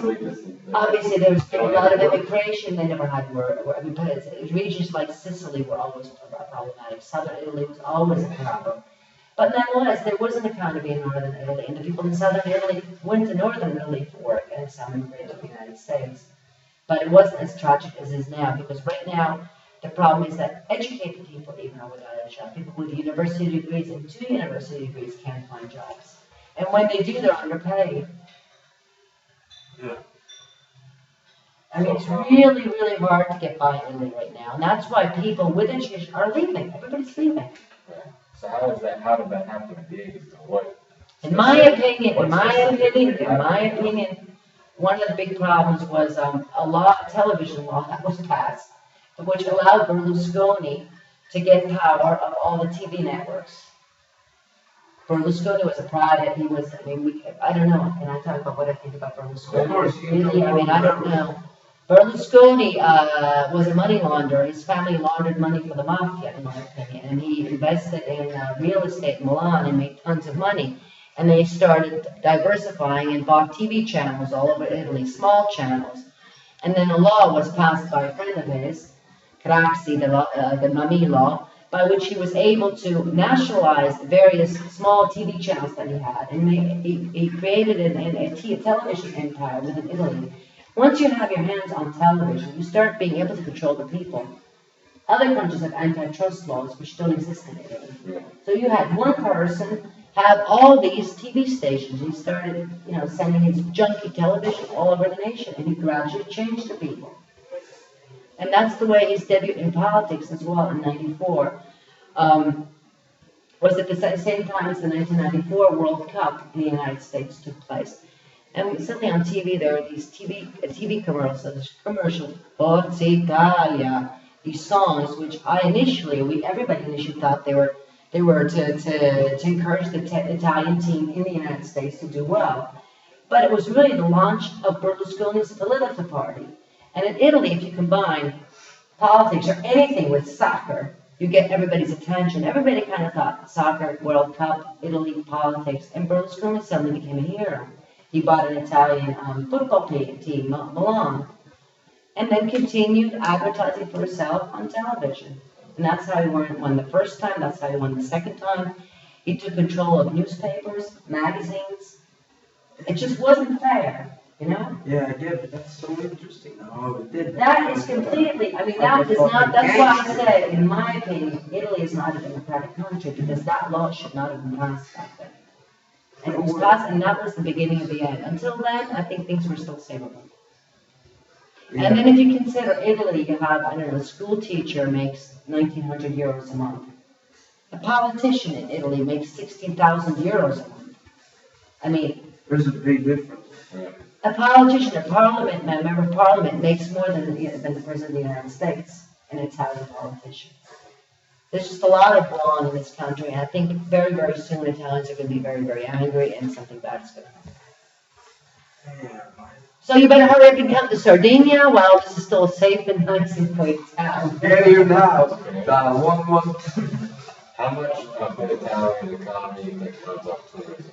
Speaker 2: obviously there was a lot of immigration. They never had work. I mean, but regions like Sicily were always problematic. Southern Italy was always a problem. But nonetheless, there was an economy in northern Italy, and the people in southern Italy went to northern Italy for work, and some immigrated to the United States. But it wasn't as tragic as it is now, because right now, the problem is that educated people, even are without a job. People with university degrees and 2 university degrees can't find jobs. And when they do, they're underpaid.
Speaker 1: Yeah.
Speaker 2: I mean, it's really, really hard to get by in Italy right now. And that's why people with education are leaving. Everybody's leaving.
Speaker 3: So how did that happen in the 80s? What?
Speaker 2: In my opinion, one of the big problems was a television law that was passed, which allowed Berlusconi to get power of all the TV networks. Berlusconi was a private, I don't know, can I talk about what I think about Berlusconi?
Speaker 1: Of course.
Speaker 2: Really, I don't know. Berlusconi was a money launderer. His family laundered money for the mafia, in my opinion, and he invested in real estate in Milan and made tons of money. And they started diversifying and bought TV channels all over Italy, small channels. And then a law was passed by a friend of his, Craxi, the Mami law, by which he was able to nationalize the various small TV channels that he had. And he created a television empire within Italy. Once you have your hands on television, you start being able to control the people. Other countries have antitrust laws which don't exist in Italy. So you had one person have all these TV stations. He started, sending his junky television all over the nation, and he gradually changed the people. And that's the way his debut in politics as well in '94. Was at the same time as the 1994 World Cup in the United States took place. And suddenly on TV, there are these TV commercials, Forza Italia, these songs, which everybody initially thought they were to encourage the Italian team in the United States to do well. But it was really the launch of Berlusconi's political party. And in Italy, if you combine politics or anything with soccer, you get everybody's attention. Everybody kind of thought soccer, World Cup, Italy, politics, and Berlusconi suddenly became a hero. He bought an Italian football team, Milan, and then continued advertising for himself on television. And that's how he won the first time, that's how he won the second time. He took control of newspapers, magazines. It just wasn't fair,
Speaker 1: Yeah, I get it. That's so interesting how it did.
Speaker 2: That is completely, that's why I say, in my opinion, Italy is not a democratic country, because that law should not have been passed back then. And it was passed, and that was the beginning of the end. Until then, I think things were still savable. Yeah. And then if you consider Italy, you have, a school teacher makes 1,900 euros a month. A politician in Italy makes 16,000 euros a month.
Speaker 1: There's a big difference.
Speaker 2: A politician, a member of parliament makes more than the president of the United States, an Italian politician. There's just a lot of wrong in this country, and I think very, very soon Italians are going to be very, very angry, and something bad is going to happen.
Speaker 1: Yeah.
Speaker 2: So you better hurry up and come to Sardinia while this is still safe and nice and quiet town.
Speaker 1: Get here now. 1 month.
Speaker 3: How much of the Italian economy do you think comes off tourism?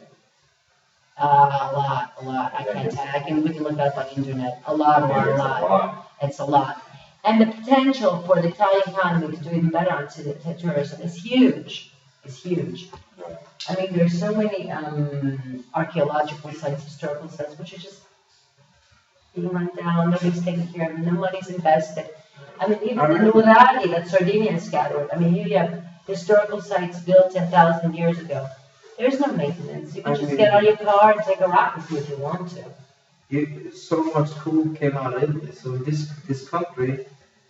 Speaker 2: A lot. I can't tell. We can look that up on the internet. A lot. It's a lot. And the potential for the Italian economy to do even better on tourism is huge. There's so many archaeological sites, historical sites, which are just being run down. Nobody's taking care of them. No money's invested. Even the Nuraghi that Sardinia has scattered. Here you have historical sites built 10,000 years ago. There's no maintenance. You can just get out of your car and take a ride with you if you want to.
Speaker 1: So much cool came out of Italy. So this country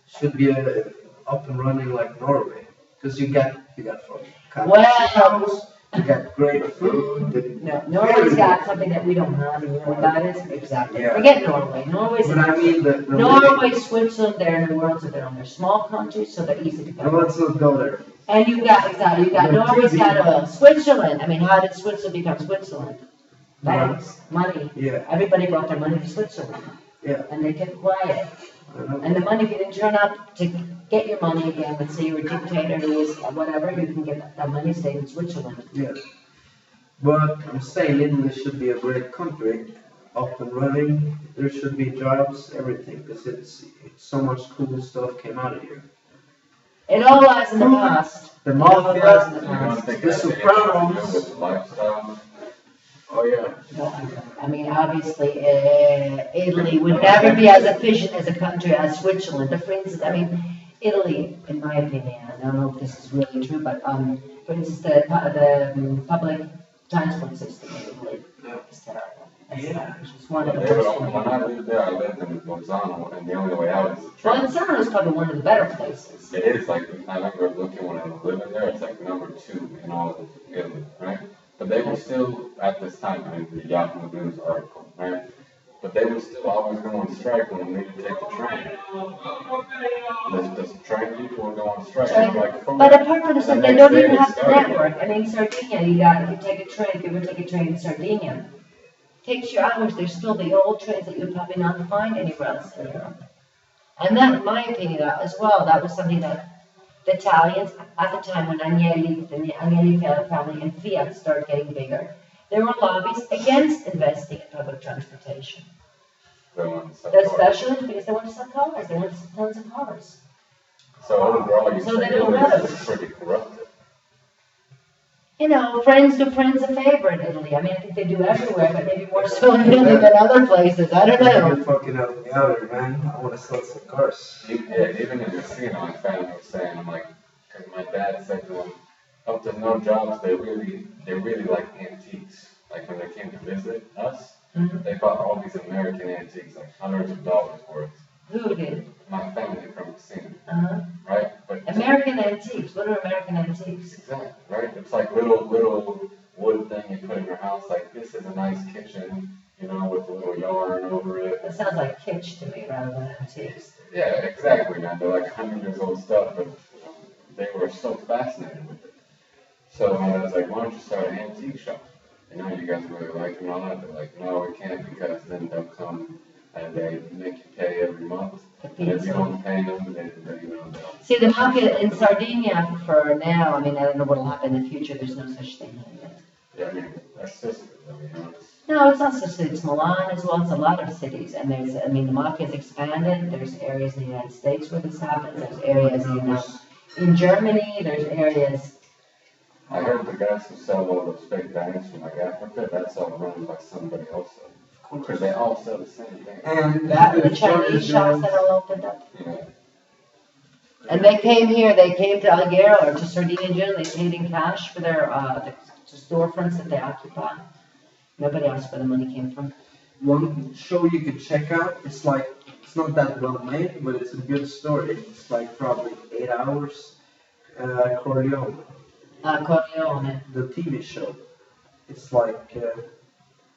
Speaker 1: should be up and running like Norway. Because you got fucking
Speaker 2: Well,
Speaker 1: you got great food.
Speaker 2: no, Norway's got something that we don't have, and you know what that is? Exactly.
Speaker 1: Yeah.
Speaker 2: Forget Norway. Norway's
Speaker 1: But I mean, the
Speaker 2: Norway, Switzerland, they're in the world of their own. They're small countries, so they're easy to go.
Speaker 1: let's go there.
Speaker 2: And you got Norway's got oil. Switzerland. I mean, how did Switzerland become Switzerland? Banks, money.
Speaker 1: Yeah.
Speaker 2: Everybody brought their money to Switzerland.
Speaker 1: Yeah.
Speaker 2: And they kept quiet. And the money, if you didn't turn up to get your money again, let's say you were a dictator or whatever, you can get that money stayed in Switzerland.
Speaker 1: Yeah. But I'm saying Italy should be a great country, up and running. There should be jobs, everything, because it's so much cool stuff came out of here.
Speaker 2: It all lies in the past.
Speaker 1: The
Speaker 2: It all lies in
Speaker 1: mafia,
Speaker 2: the
Speaker 3: You don't
Speaker 2: past.
Speaker 3: think
Speaker 1: The
Speaker 3: that's anything
Speaker 1: Sopranos.
Speaker 3: to do with lifestyle?
Speaker 1: Oh yeah.
Speaker 2: Well, I mean, obviously, Italy would never be as efficient as a country as Switzerland. But for instance, I mean, Italy, in my opinion, I don't know if this is really true, but for instance, the public transport system in Italy is terrible.
Speaker 1: Yeah.
Speaker 2: It's one of the
Speaker 3: When
Speaker 2: worst.
Speaker 3: I lived there, I lived in Bolzano, and the only way out is the train.
Speaker 2: Bolzano is probably one of the better places.
Speaker 3: It is like, I remember looking when I was living there, it's like number 2 in all of Italy, right? But they were still, at this time, I mean, the Yahoo News article, right? But they were still always going on strike when we needed to take the train. The train people would go on strike.
Speaker 2: Right.
Speaker 3: Like,
Speaker 2: But apart from this,
Speaker 3: the
Speaker 2: they
Speaker 3: next
Speaker 2: don't
Speaker 3: day
Speaker 2: even
Speaker 3: it
Speaker 2: have the
Speaker 3: started.
Speaker 2: network. I mean, Sardinia, you got, if you take a train, if you ever take a train in Sardinia, it takes you hours. There's still the old trains that you would probably not find anywhere else in Europe. And that, in my opinion, as well, that was something that the Italians, at the time when the Agnelli family and Fiat started getting bigger, there were lobbies against investing in public transportation. Especially because they want to sell cars. They want to sell tons of cars.
Speaker 3: So overall, you
Speaker 2: So
Speaker 3: say
Speaker 2: they don't
Speaker 3: Italy
Speaker 2: know.
Speaker 3: is pretty corrupted.
Speaker 2: You know, friends do friends a favor in Italy. I mean, I think they do everywhere, but maybe more so in Italy than other places. I don't know.
Speaker 1: You're fucking helping me out here, man. I want to sell some cars.
Speaker 3: Yeah, even in the casino, my family was saying, I'm like, because my dad said to them, up to no jobs, they really like antiques. Like when they came to visit us, they bought all these American antiques, like hundreds of dollars worth.
Speaker 2: Who did?
Speaker 3: My family from the casino,
Speaker 2: Uh-huh.
Speaker 3: right? But
Speaker 2: American antiques. What are American antiques?
Speaker 3: exactly, right? It's like little wood thing you put in your house. Like this is a nice kitchen, you know, with a little yarn over it.
Speaker 2: That sounds like kitsch to me rather than antiques.
Speaker 3: Yeah, exactly, man. They're like 100 years old stuff, but they were so fascinated with it. So I was like, why don't you start an antique shop? You know, you guys really like them and all that. They're like, no, we can't because then they'll come and they make you pay every month. And if you don't pay them, they you know, they'll.
Speaker 2: See, the market in Sardinia for now, I mean, I don't know what will happen in the future. There's no such thing yet.
Speaker 3: Yeah, I mean, that's just, I mean, you know, it's,
Speaker 2: No, it's not such it's Milan as well. It's a lot of cities. And there's, I mean, the market's expanded. There's areas in the United States where this happens. There's areas in Germany. There's areas.
Speaker 3: I heard the guys who sell all those fake diamonds from like Africa, that's all run by somebody else. Because they all sell the same thing.
Speaker 1: And
Speaker 2: The Chinese shops that all opened up.
Speaker 3: Yeah.
Speaker 2: And they came here, they came to Alghero or to Sardinia in general, they paid in cash for their the storefronts that they occupy. Nobody asked where the money came from.
Speaker 1: one show you could check out, it's not that well made, but it's a good story. It's like probably 8 hours. Corleone,
Speaker 2: Corleone.
Speaker 1: the TV show. It's like,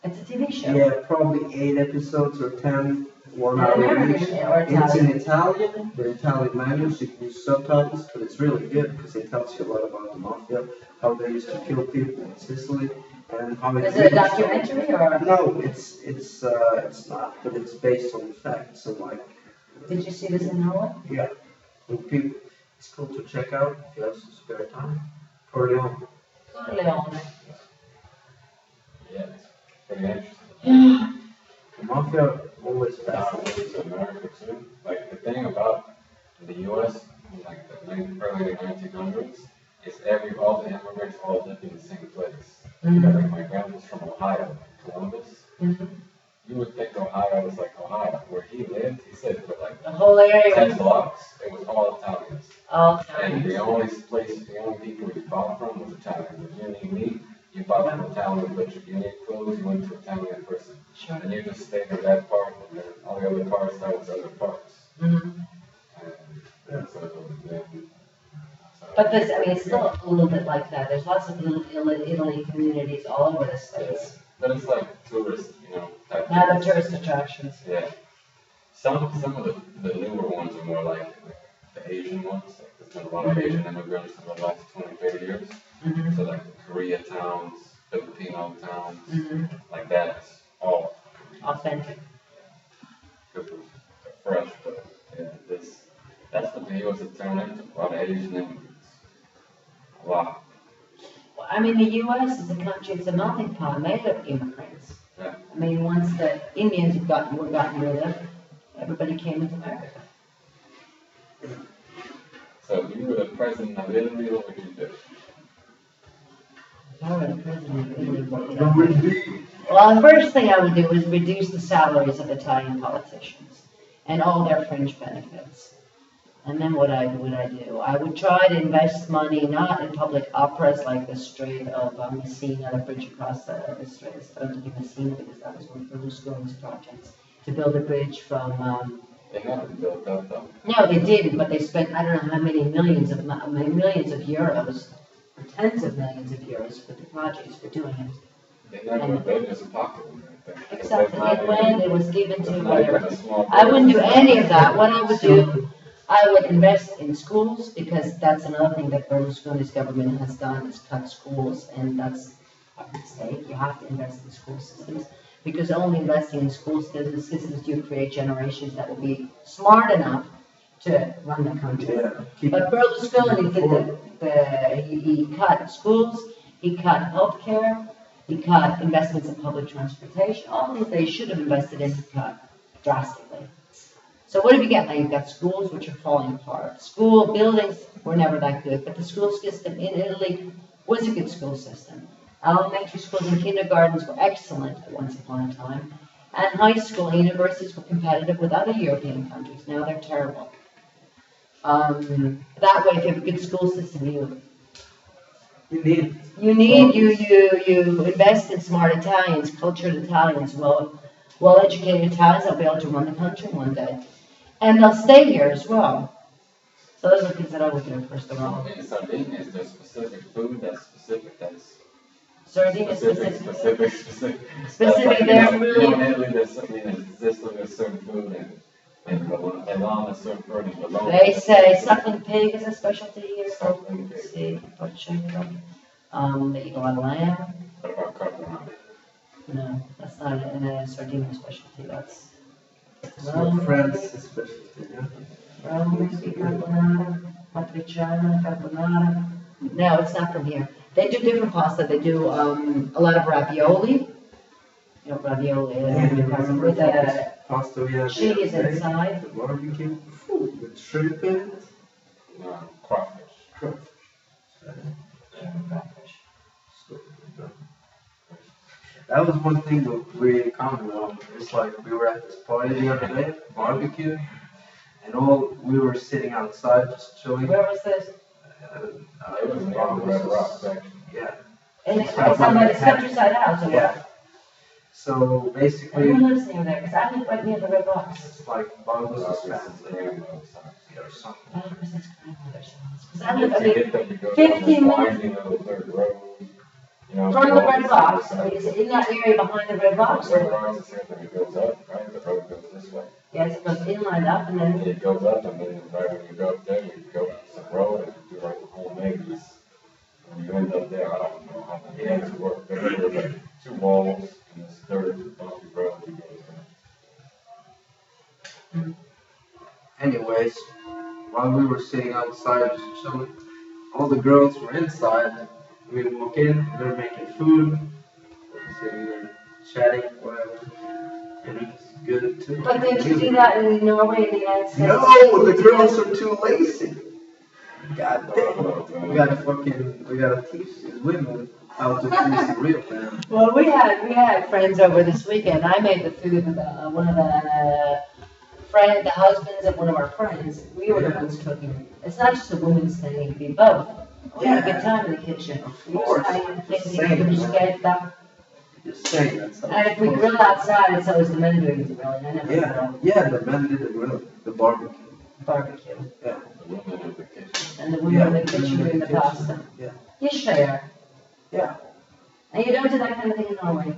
Speaker 2: It's a TV show.
Speaker 1: yeah, probably 8 episodes or 10, 1 hour each.
Speaker 2: American or
Speaker 1: It's in
Speaker 2: Italian.
Speaker 1: Italian, the Italian language, you can use subtitles, but it's really good because it tells you a lot about the mafia, how they used to kill people in Sicily, and how
Speaker 2: Is it a documentary or?
Speaker 1: No, it's not, but it's based on facts. So like,
Speaker 2: Did you see this in Norway?
Speaker 1: yeah, with people, it's cool to check out if you have some spare time. Corleone.
Speaker 2: Corleone.
Speaker 3: Yeah, it's pretty interesting.
Speaker 1: The mafia always
Speaker 3: That's
Speaker 1: fascinating.
Speaker 3: to America too. Like the thing about the U.S. like the early 1900s is all the immigrants all lived in the same place. Like my grandpa's from Ohio, Columbus. You would think Ohio was like Ohio. Where he lived, he said for like
Speaker 2: The whole area
Speaker 3: 10
Speaker 2: was
Speaker 3: blocks, it was all Italians.
Speaker 2: all
Speaker 3: And
Speaker 2: Italian.
Speaker 3: the only people you bought from was Italians. If you need meat, you bought from Italian butcher. You need clothes, you went to Italian person.
Speaker 2: Sure.
Speaker 3: And you just stayed in that part, and then all the other parts, that was other parts.
Speaker 2: Mm-hmm.
Speaker 3: And so then,
Speaker 2: But there's, I mean, it's still a little bit like that. There's lots of little Italy communities all over the States.
Speaker 3: But it's like tourist, type
Speaker 2: Now the
Speaker 3: things.
Speaker 2: tourist attractions.
Speaker 3: Yeah. Some of the newer ones are more like the Asian ones. Like there's been a lot of Asian immigrants in the last 20, 30 years.
Speaker 2: Mm-hmm.
Speaker 3: So like Korea towns, Filipino towns,
Speaker 2: Mm-hmm.
Speaker 3: like that's all
Speaker 2: Authentic.
Speaker 3: good, fresh. But yeah, that's what the U.S. has turned into. A lot of Asian immigrants. A lot.
Speaker 2: Well, I mean, the U.S. is a country, it's a melting pot made of immigrants.
Speaker 3: Yeah.
Speaker 2: I mean, once the Indians were gotten rid of, everybody came into America.
Speaker 3: So if you were the president of Italy, what would you do?
Speaker 2: If I were the president of Italy, what would I do? Well, the first thing I would do is reduce the salaries of Italian politicians and all their fringe benefits. And then what would I do? I would try to invest money not in public operas like the Strait of Messina, the bridge across the Strait of Messina, because that was one of Berlusconi's projects, to build a bridge from...
Speaker 3: They haven't built that though.
Speaker 2: No, they didn't, but they spent I don't know how many millions of euros, or tens of millions of euros for the projects for doing it.
Speaker 3: They just pocket them.
Speaker 2: Exactly, and when it was given to whatever. I wouldn't do any of that. What I would do, I would invest in schools, because that's another thing that Berlusconi's government has done, is cut schools, and that's a mistake. You have to invest in school systems, because only investing in school systems do you create generations that will be smart enough to run the country.
Speaker 1: Yeah.
Speaker 2: But Berlusconi did he cut schools, he cut healthcare, he cut investments in public transportation. All these they should have invested in, he cut drastically. So what do we get now? You've got schools which are falling apart. School buildings were never that good, but the school system in Italy was a good school system. Elementary schools and kindergartens were excellent once upon a time, and high school and universities were competitive with other European countries. Now they're terrible. That way, if you have a good school system, you invest in smart Italians, cultured Italians, well-educated Italians that'll be able to run the country one day. And they'll stay here as well. So those are the things that I would do first of all.
Speaker 3: In Sardinia, is there specific food that's specific?
Speaker 2: Sardinia
Speaker 3: Specific.
Speaker 2: Specific, there's really...
Speaker 3: In Italy, there's certain food, and Milan is certain food, and Bologna.
Speaker 2: They say suckling pig is a specialty here.
Speaker 3: Suckling pig.
Speaker 2: See, they eat a lot of lamb.
Speaker 3: What about carbonara?
Speaker 2: No, that's not a Sardinian specialty. That's
Speaker 1: France especially, yeah.
Speaker 2: Rome, carbonara, matriciana, carbonara. No, it's not from here. They do different pasta. They do a lot of ravioli. You know, ravioli with
Speaker 1: pasta we have
Speaker 2: cheese inside.
Speaker 1: The barbecue, with shrimp in it.
Speaker 3: Crawfish.
Speaker 1: Crawfish. That was one thing that we commented on. It's like we were at this party the other day, barbecue, and we were sitting outside just chilling.
Speaker 2: Where was this?
Speaker 3: It was in the Red Rock section.
Speaker 1: Yeah.
Speaker 2: And it's by this countryside house or
Speaker 1: Yeah.
Speaker 2: what?
Speaker 1: So basically,
Speaker 2: Who lives near there? Because I live right near the Red Rocks.
Speaker 1: it's like Bangladesh family or something.
Speaker 2: Oh, because that's grandmother's house. Because I live, I
Speaker 3: To
Speaker 2: mean,
Speaker 3: get them to go
Speaker 2: 15
Speaker 3: down
Speaker 2: minutes.
Speaker 3: this winding little dirt road,
Speaker 2: from the Red Rocks. I mean, is it in that area behind the Red Rocks?
Speaker 3: Red Rocks is here, then it goes up, right? The road goes this way.
Speaker 2: Yes, it goes inland up and then.
Speaker 3: And it goes up, and then right when you go up there, you go up some road, and you do like a whole maze. And you end up there, I don't know how many ends work, but there's like 2 walls, and this dirt, bumpy road, you go there.
Speaker 1: Anyways, while we were sitting outside just chilling, all the girls were inside. We'd walk in, they're making food, we're sitting there chatting, whatever, and it's good too.
Speaker 2: But did you do that in Norway and the United States?
Speaker 1: No, the girls are too lazy. God damn. We gotta teach these women how to teach the real man.
Speaker 2: Well, we had friends over this weekend. I made the food with one of the husbands of one of our friends. We were the ones cooking. It's not just a woman's thing; it can be both. We had a good time in the kitchen.
Speaker 1: Of course. Just saying that's how
Speaker 2: And if we grill outside, it's always the men doing the grilling. I never grill.
Speaker 1: Yeah, the men did the grill, the barbecue.
Speaker 2: Barbecue.
Speaker 1: Yeah.
Speaker 3: The women in the kitchen.
Speaker 2: And the women in the kitchen doing the pasta.
Speaker 1: Yeah.
Speaker 2: You share.
Speaker 1: Yeah.
Speaker 2: And you don't do that kind of thing in Norway.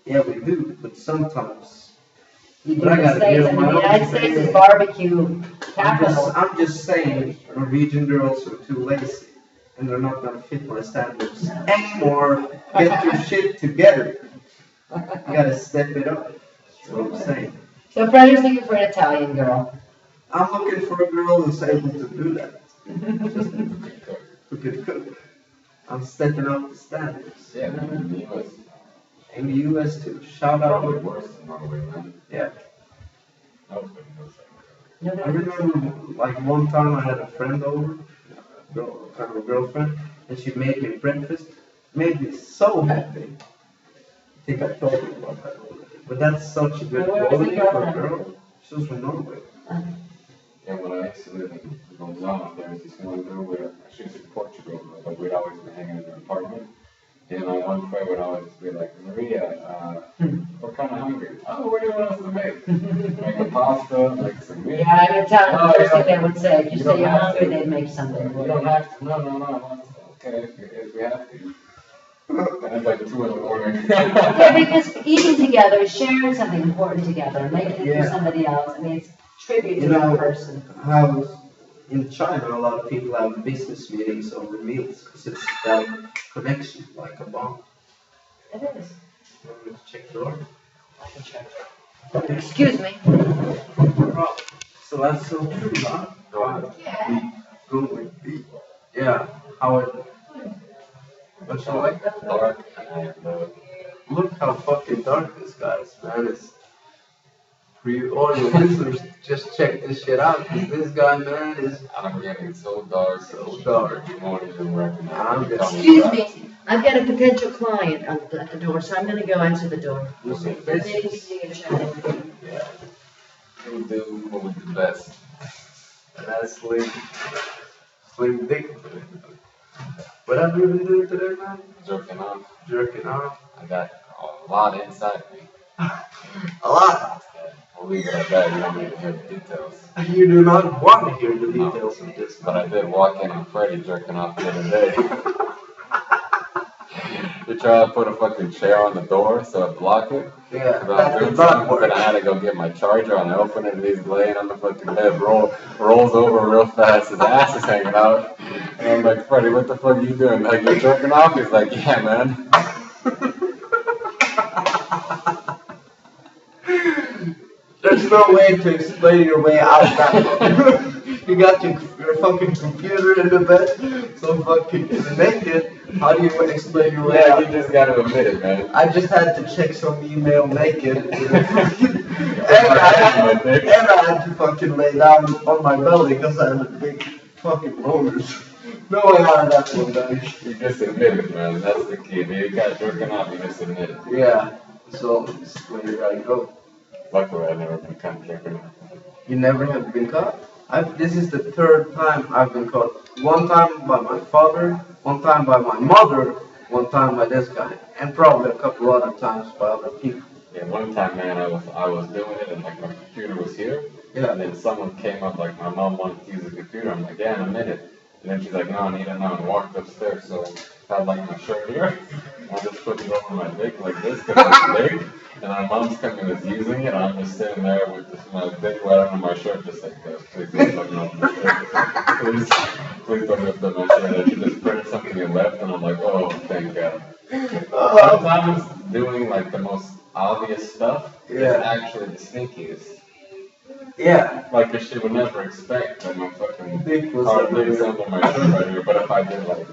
Speaker 1: Yeah, we do, but sometimes.
Speaker 2: You do
Speaker 1: But
Speaker 2: in the States. I mean, the United States is barbecue capital.
Speaker 1: I'm just saying, Norwegian girls are too lazy, and they're not gonna fit my standards anymore. Get your shit together. You gotta step it up. That's what I'm saying.
Speaker 2: So Freddie's looking for an Italian girl.
Speaker 1: I'm looking for a girl who's able to do that. Just who can cook. I'm stepping up the standards.
Speaker 3: Yeah, in the US.
Speaker 1: In the US too. Shout out.
Speaker 3: Probably worse than Norway, man.
Speaker 1: Yeah.
Speaker 3: Nobody knows that.
Speaker 1: I remember like one time I had a friend over, kind of a girlfriend, and she made me breakfast. Made me so happy. I think I told you about that already. But that's such a good quality for a girl. She was from Norway.
Speaker 3: Yeah, when I used to live in Gonzalo, there was this one girl she was in Portugal, but we'd always be hanging in an apartment. And my one friend would always be like, Maria, we're kind of hungry. Oh, what do you want us to make? Make a pasta, like some meat.
Speaker 2: Yeah, I'm Italian.
Speaker 3: Oh,
Speaker 2: The first
Speaker 3: yeah.
Speaker 2: thing they would say, if you
Speaker 3: You
Speaker 2: say
Speaker 3: don't
Speaker 2: you're
Speaker 3: have
Speaker 2: hungry,
Speaker 3: to.
Speaker 2: they'd make something for
Speaker 3: You
Speaker 2: you.
Speaker 3: don't have to. No. Okay, if we have to. And it's like 2 in the morning.
Speaker 2: Yeah, because eating together is sharing something important together, and making it for somebody else. I mean, it's tribute to that person.
Speaker 1: In China, a lot of people have business meetings over meals because it's that connection, like a bond.
Speaker 2: It is.
Speaker 1: You want me to check the door?
Speaker 2: I can check. Excuse me.
Speaker 1: So that's so true, huh?
Speaker 2: Yeah.
Speaker 1: Go with beat. Yeah. How it? Don't you like that?
Speaker 3: Dark and
Speaker 1: Look how fucking dark this guy is, man. It's for you, all your listeners, just check this shit out. Cause this guy, man, is
Speaker 3: I'm getting so dark.
Speaker 1: so dark.
Speaker 3: You won't even recognize
Speaker 1: I'm
Speaker 3: me.
Speaker 1: just-
Speaker 2: Excuse me. I've got a potential client at the door, so I'm going to go answer the door.
Speaker 1: Listen,
Speaker 2: And then you
Speaker 1: this,
Speaker 2: continue chatting.
Speaker 1: yeah,
Speaker 3: We do what we do best.
Speaker 1: that's slim dick. What have you been doing today, man?
Speaker 3: Jerking off.
Speaker 1: Jerking off.
Speaker 3: I got a lot inside me.
Speaker 1: A lot.
Speaker 3: We'll leave it at that. You don't need to hear the details.
Speaker 1: You do not want to hear the details of this,
Speaker 3: But
Speaker 1: man.
Speaker 3: I did walk in on Freddie jerking off the other day. He tried to put a fucking chair on the door so I block it.
Speaker 1: Yeah,
Speaker 3: But
Speaker 1: that did not work.
Speaker 3: Then I had to go get my charger and I open it and he's laying on the fucking bed, rolls over real fast, his ass is hanging out. And I'm like, Freddie, what the fuck are you doing? Like, you're jerking off? He's like, yeah, man.
Speaker 1: There's no way to explain your way out of that. You got your fucking computer in the bed, so fucking naked. How do you explain your way
Speaker 3: Yeah,
Speaker 1: out?
Speaker 3: you just gotta admit it, man.
Speaker 1: I just had to check some email naked. and I had to fucking lay down on my belly because I have a big fucking boners. No way out of that one, guys.
Speaker 3: You just admit it, man. That's the key. If you got jerking off, you just admit it.
Speaker 1: Yeah, so this is where you gotta go.
Speaker 3: Luckily, I've never been caught jerking off.
Speaker 1: You never have been caught? This is the third time I've been caught. One time by my father, one time by my mother, one time by this guy, and probably a couple other times by other people.
Speaker 3: Yeah, one time, man, I was doing it and like my computer was here.
Speaker 1: Yeah.
Speaker 3: And then someone came up, like my mom wanted to use the computer. I'm like, yeah, in a minute. And then she's like, no, I need it now. And walked upstairs. So I had like my shirt here. I just put it over my dick like this because it's big. And my mom's coming is using it. And I'm just sitting there with my dick right under my shirt, just like, please don't let me off my shirt. Please don't lift up my shirt. And she just printed something and left. And I'm like, oh, thank God. Sometimes doing like the most obvious stuff is actually the sneakiest.
Speaker 1: Yeah.
Speaker 3: Like, cause she would never expect that my fucking
Speaker 1: Dick was
Speaker 3: car
Speaker 1: under
Speaker 3: was
Speaker 1: here.
Speaker 3: under my shirt right here. But if I did like,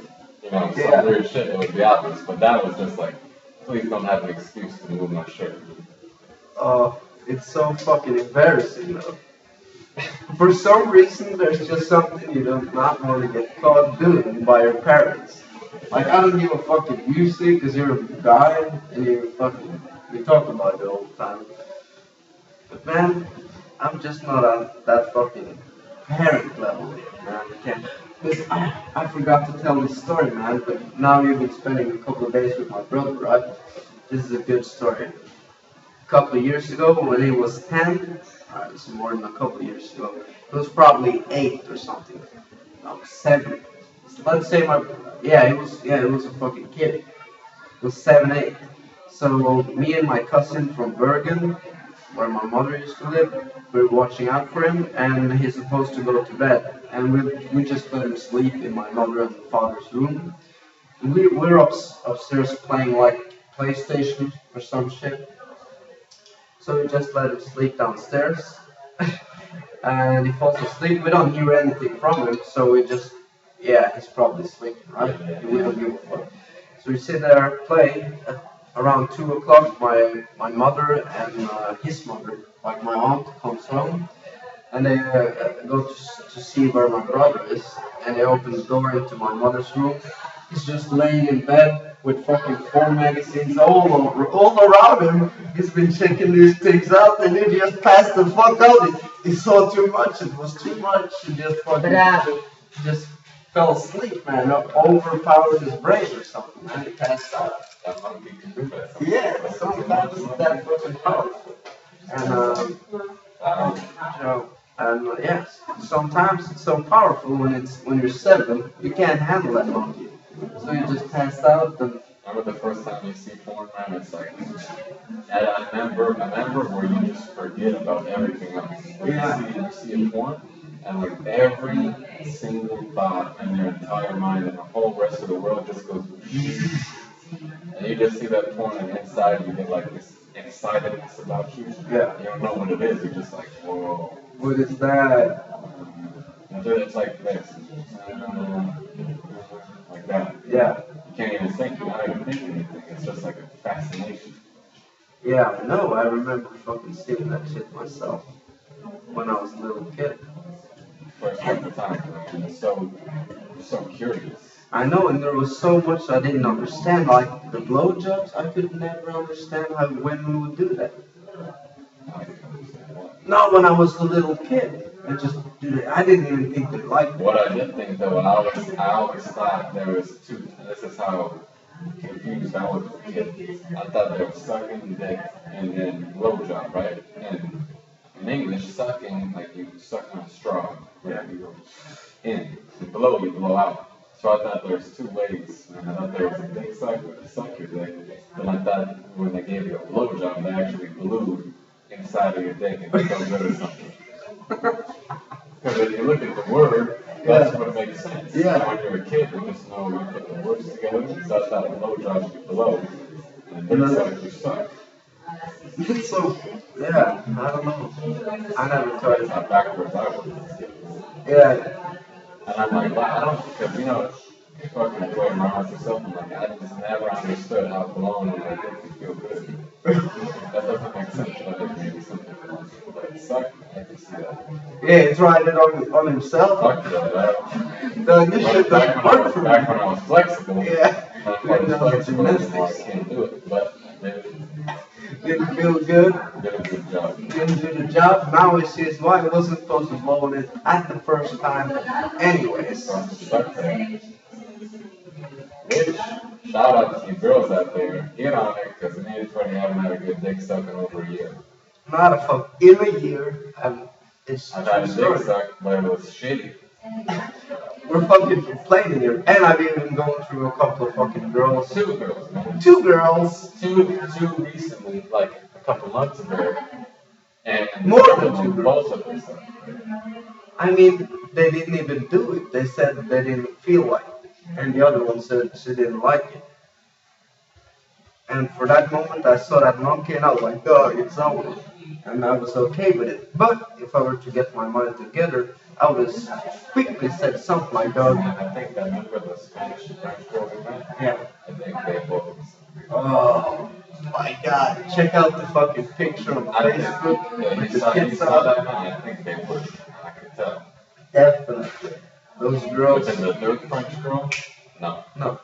Speaker 3: some weird shit, it would be obvious. But that was just like, please don't have an excuse to move my shirt.
Speaker 1: It's so fucking embarrassing though. For some reason, there's just something you do not want to get caught doing by your parents. Like, I don't give a fucking music because you're a guy and we talk about it all the time. But man, I'm just not on that fucking parent level yet, man. I can't. Because I forgot to tell this story, man, but now you've been spending a couple of days with my brother, right? This is a good story. A couple of years ago, when he was 10, It's more than a couple of years ago. It was probably 8 or something. No, 7. Let's say it was a fucking kid. It was 7, 8. So me and my cousin from Bergen, where my mother used to live, we were watching out for him, and he's supposed to go to bed. And we just let him sleep in my mother and father's room. We're upstairs playing like PlayStation or some shit. So we just let him sleep downstairs. And he falls asleep. We don't hear anything from him, so we just, he's probably sleeping, right? We don't give a fuck. So we sit there, play. Around 2 o'clock, my mother and his mother, like my aunt, comes home. And they go to see where my brother is. And they open the door into my mother's room. He's just laying in bed with fucking 4 magazines all around him. He's been checking these things out, and he just passed the fuck out. He saw too much. It was too much. He just fucking just fell asleep, man. Overpowered his brain or something, man. He passed out.
Speaker 3: That monkey can do that.
Speaker 1: Yeah, sometimes it's that fucking powerful. And sometimes it's so powerful when you're 7, you can't handle that monkey. So you just passed out and.
Speaker 3: Remember the first time you see porn, man? It's like, I remember where you just forget about everything else. You see a porn, and like every single thought in your entire mind and the whole rest of the world just goes. And you just see that porn, and inside you get like this excitedness about you.
Speaker 1: Yeah.
Speaker 3: You don't know what it is. You're just like, whoa.
Speaker 1: What is that?
Speaker 3: And then it's like this. Like that.
Speaker 1: Yeah.
Speaker 3: You can't even think. You're not even thinking anything. It's just like a fascination.
Speaker 1: Yeah, no, I remember fucking seeing that shit myself when I was a little kid.
Speaker 3: First couple times, like, you're so curious.
Speaker 1: I know, and there was so much I didn't understand. Like the blowjobs, I could never understand how women would do that. Not when I was a little kid. I didn't even think they liked it.
Speaker 3: What I did think though, I always thought there was two. This is how confused I was as a kid. I thought they were sucking dick and then blowjob, right? And in English, sucking, like you suck on a straw. Right? You go in. And blow, you blow out. So I thought there was 2 ways. I thought there was a dick suck where you suck your dick. Then I thought when they gave you a blowjob, they actually blew inside of your dick and it felt good or something. Because if you look at the word, that's what makes sense.
Speaker 1: Yeah.
Speaker 3: And when you're a kid, you just know you put the words together. So I thought a blowjob should be blow. And then you suck.
Speaker 1: So, yeah, I don't know. I never tried
Speaker 3: It's not backwards, I was.
Speaker 1: Yeah.
Speaker 3: And I'm like, wow, I don't, because you fucking enjoy my mouth or something like that. I just never understood how blown and I think you feel good. That doesn't make sense, but maybe something like suck, I can see that.
Speaker 1: Yeah, he tried it on himself.
Speaker 3: Fuck that.
Speaker 1: This shit doesn't work for me.
Speaker 3: Back when I was flexible.
Speaker 1: Yeah.
Speaker 3: I was flexible, I can't do it, but
Speaker 1: Didn't feel good.
Speaker 3: did a good job.
Speaker 1: Didn't do the job. Now he sees why he wasn't supposed to blow on it at the first time. Anyways.
Speaker 3: Suck that. Which, shout out to you girls out there. Get on it, because me and Freddie haven't had a good dick suck in over a year.
Speaker 1: Not a fuck in a year. It's
Speaker 3: I've had a dick suck, but it was shitty.
Speaker 1: We're fucking complaining here. And I've even gone through a couple of fucking girls.
Speaker 3: 2 girls, man.
Speaker 1: 2 girls.
Speaker 3: Two recently, like a couple months ago. And
Speaker 1: More than 2 girls.
Speaker 3: Both of them sucked.
Speaker 1: I mean, they didn't even do it. They said they didn't feel like it. And the other one said she didn't like it. And for that moment, I saw that monkey and I was like, dog, it's over. And I was okay with it. But if I were to get my mind together, I would have quickly said something like, dog.
Speaker 3: I think that remember the Spanish French girl we met?
Speaker 1: Yeah.
Speaker 3: I think they both.
Speaker 1: Oh my God! Check out the fucking picture on Facebook with the kids
Speaker 3: saw
Speaker 1: on.
Speaker 3: that man. I think they were. I could tell.
Speaker 1: Definitely. Those girls.
Speaker 3: Was it the third French girl? No.
Speaker 1: No.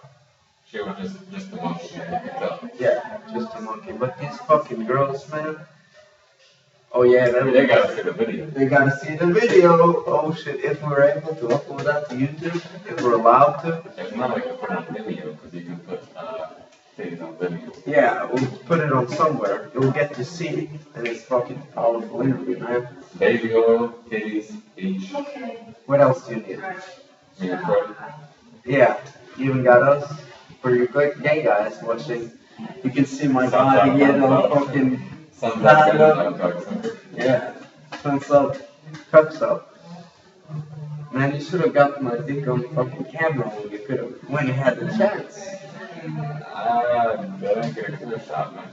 Speaker 3: She was just a monkey. I could tell.
Speaker 1: Yeah, just a monkey. But these fucking girls, man. Oh yeah,
Speaker 3: They gotta see the video.
Speaker 1: They gotta see the video. Oh shit! If we're able to upload that to YouTube, if we're allowed to.
Speaker 3: It's not like you put on video because you can put things on video.
Speaker 1: Yeah, we'll put it on somewhere. You'll get to see it. And it's fucking powerful interview, man.
Speaker 3: Baby oil, titties, beach.
Speaker 1: What else do you need?
Speaker 3: Me and Freddie.
Speaker 1: Yeah, you even got us. For your gay guys watching, you can see my body get all fucking stand up. Yeah, thumbs up, cups up. Man, you should have got my dick on fucking camera when you had the chance.
Speaker 3: That ain't get a clear shot, man.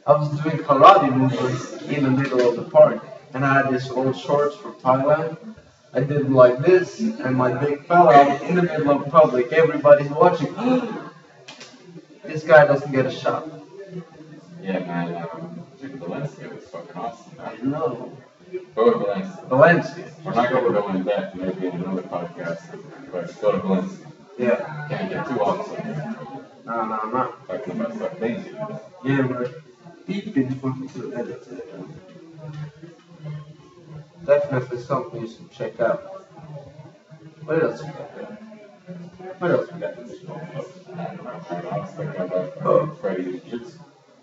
Speaker 1: I was doing karate movements in the middle of the park, and I had these old shorts from Thailand. I did them like this, and my dick fell out in the middle of public. Everybody's watching. This guy doesn't get a shot.
Speaker 3: Yeah, man. Valencia was fucking awesome, man.
Speaker 1: I know.
Speaker 3: Go to Valencia.
Speaker 1: Valencia.
Speaker 3: We're not going to go in depth, maybe in another podcast, but go to Valencia.
Speaker 1: Yeah.
Speaker 3: Can't get too awesome.
Speaker 1: No.
Speaker 3: Talking about stuff dangerous.
Speaker 1: Yeah, but deep in fucking to edit. Definitely something you should check out. What else we got there? What else we got in this
Speaker 3: I was thinking about Freddie Jiu-Jitsu.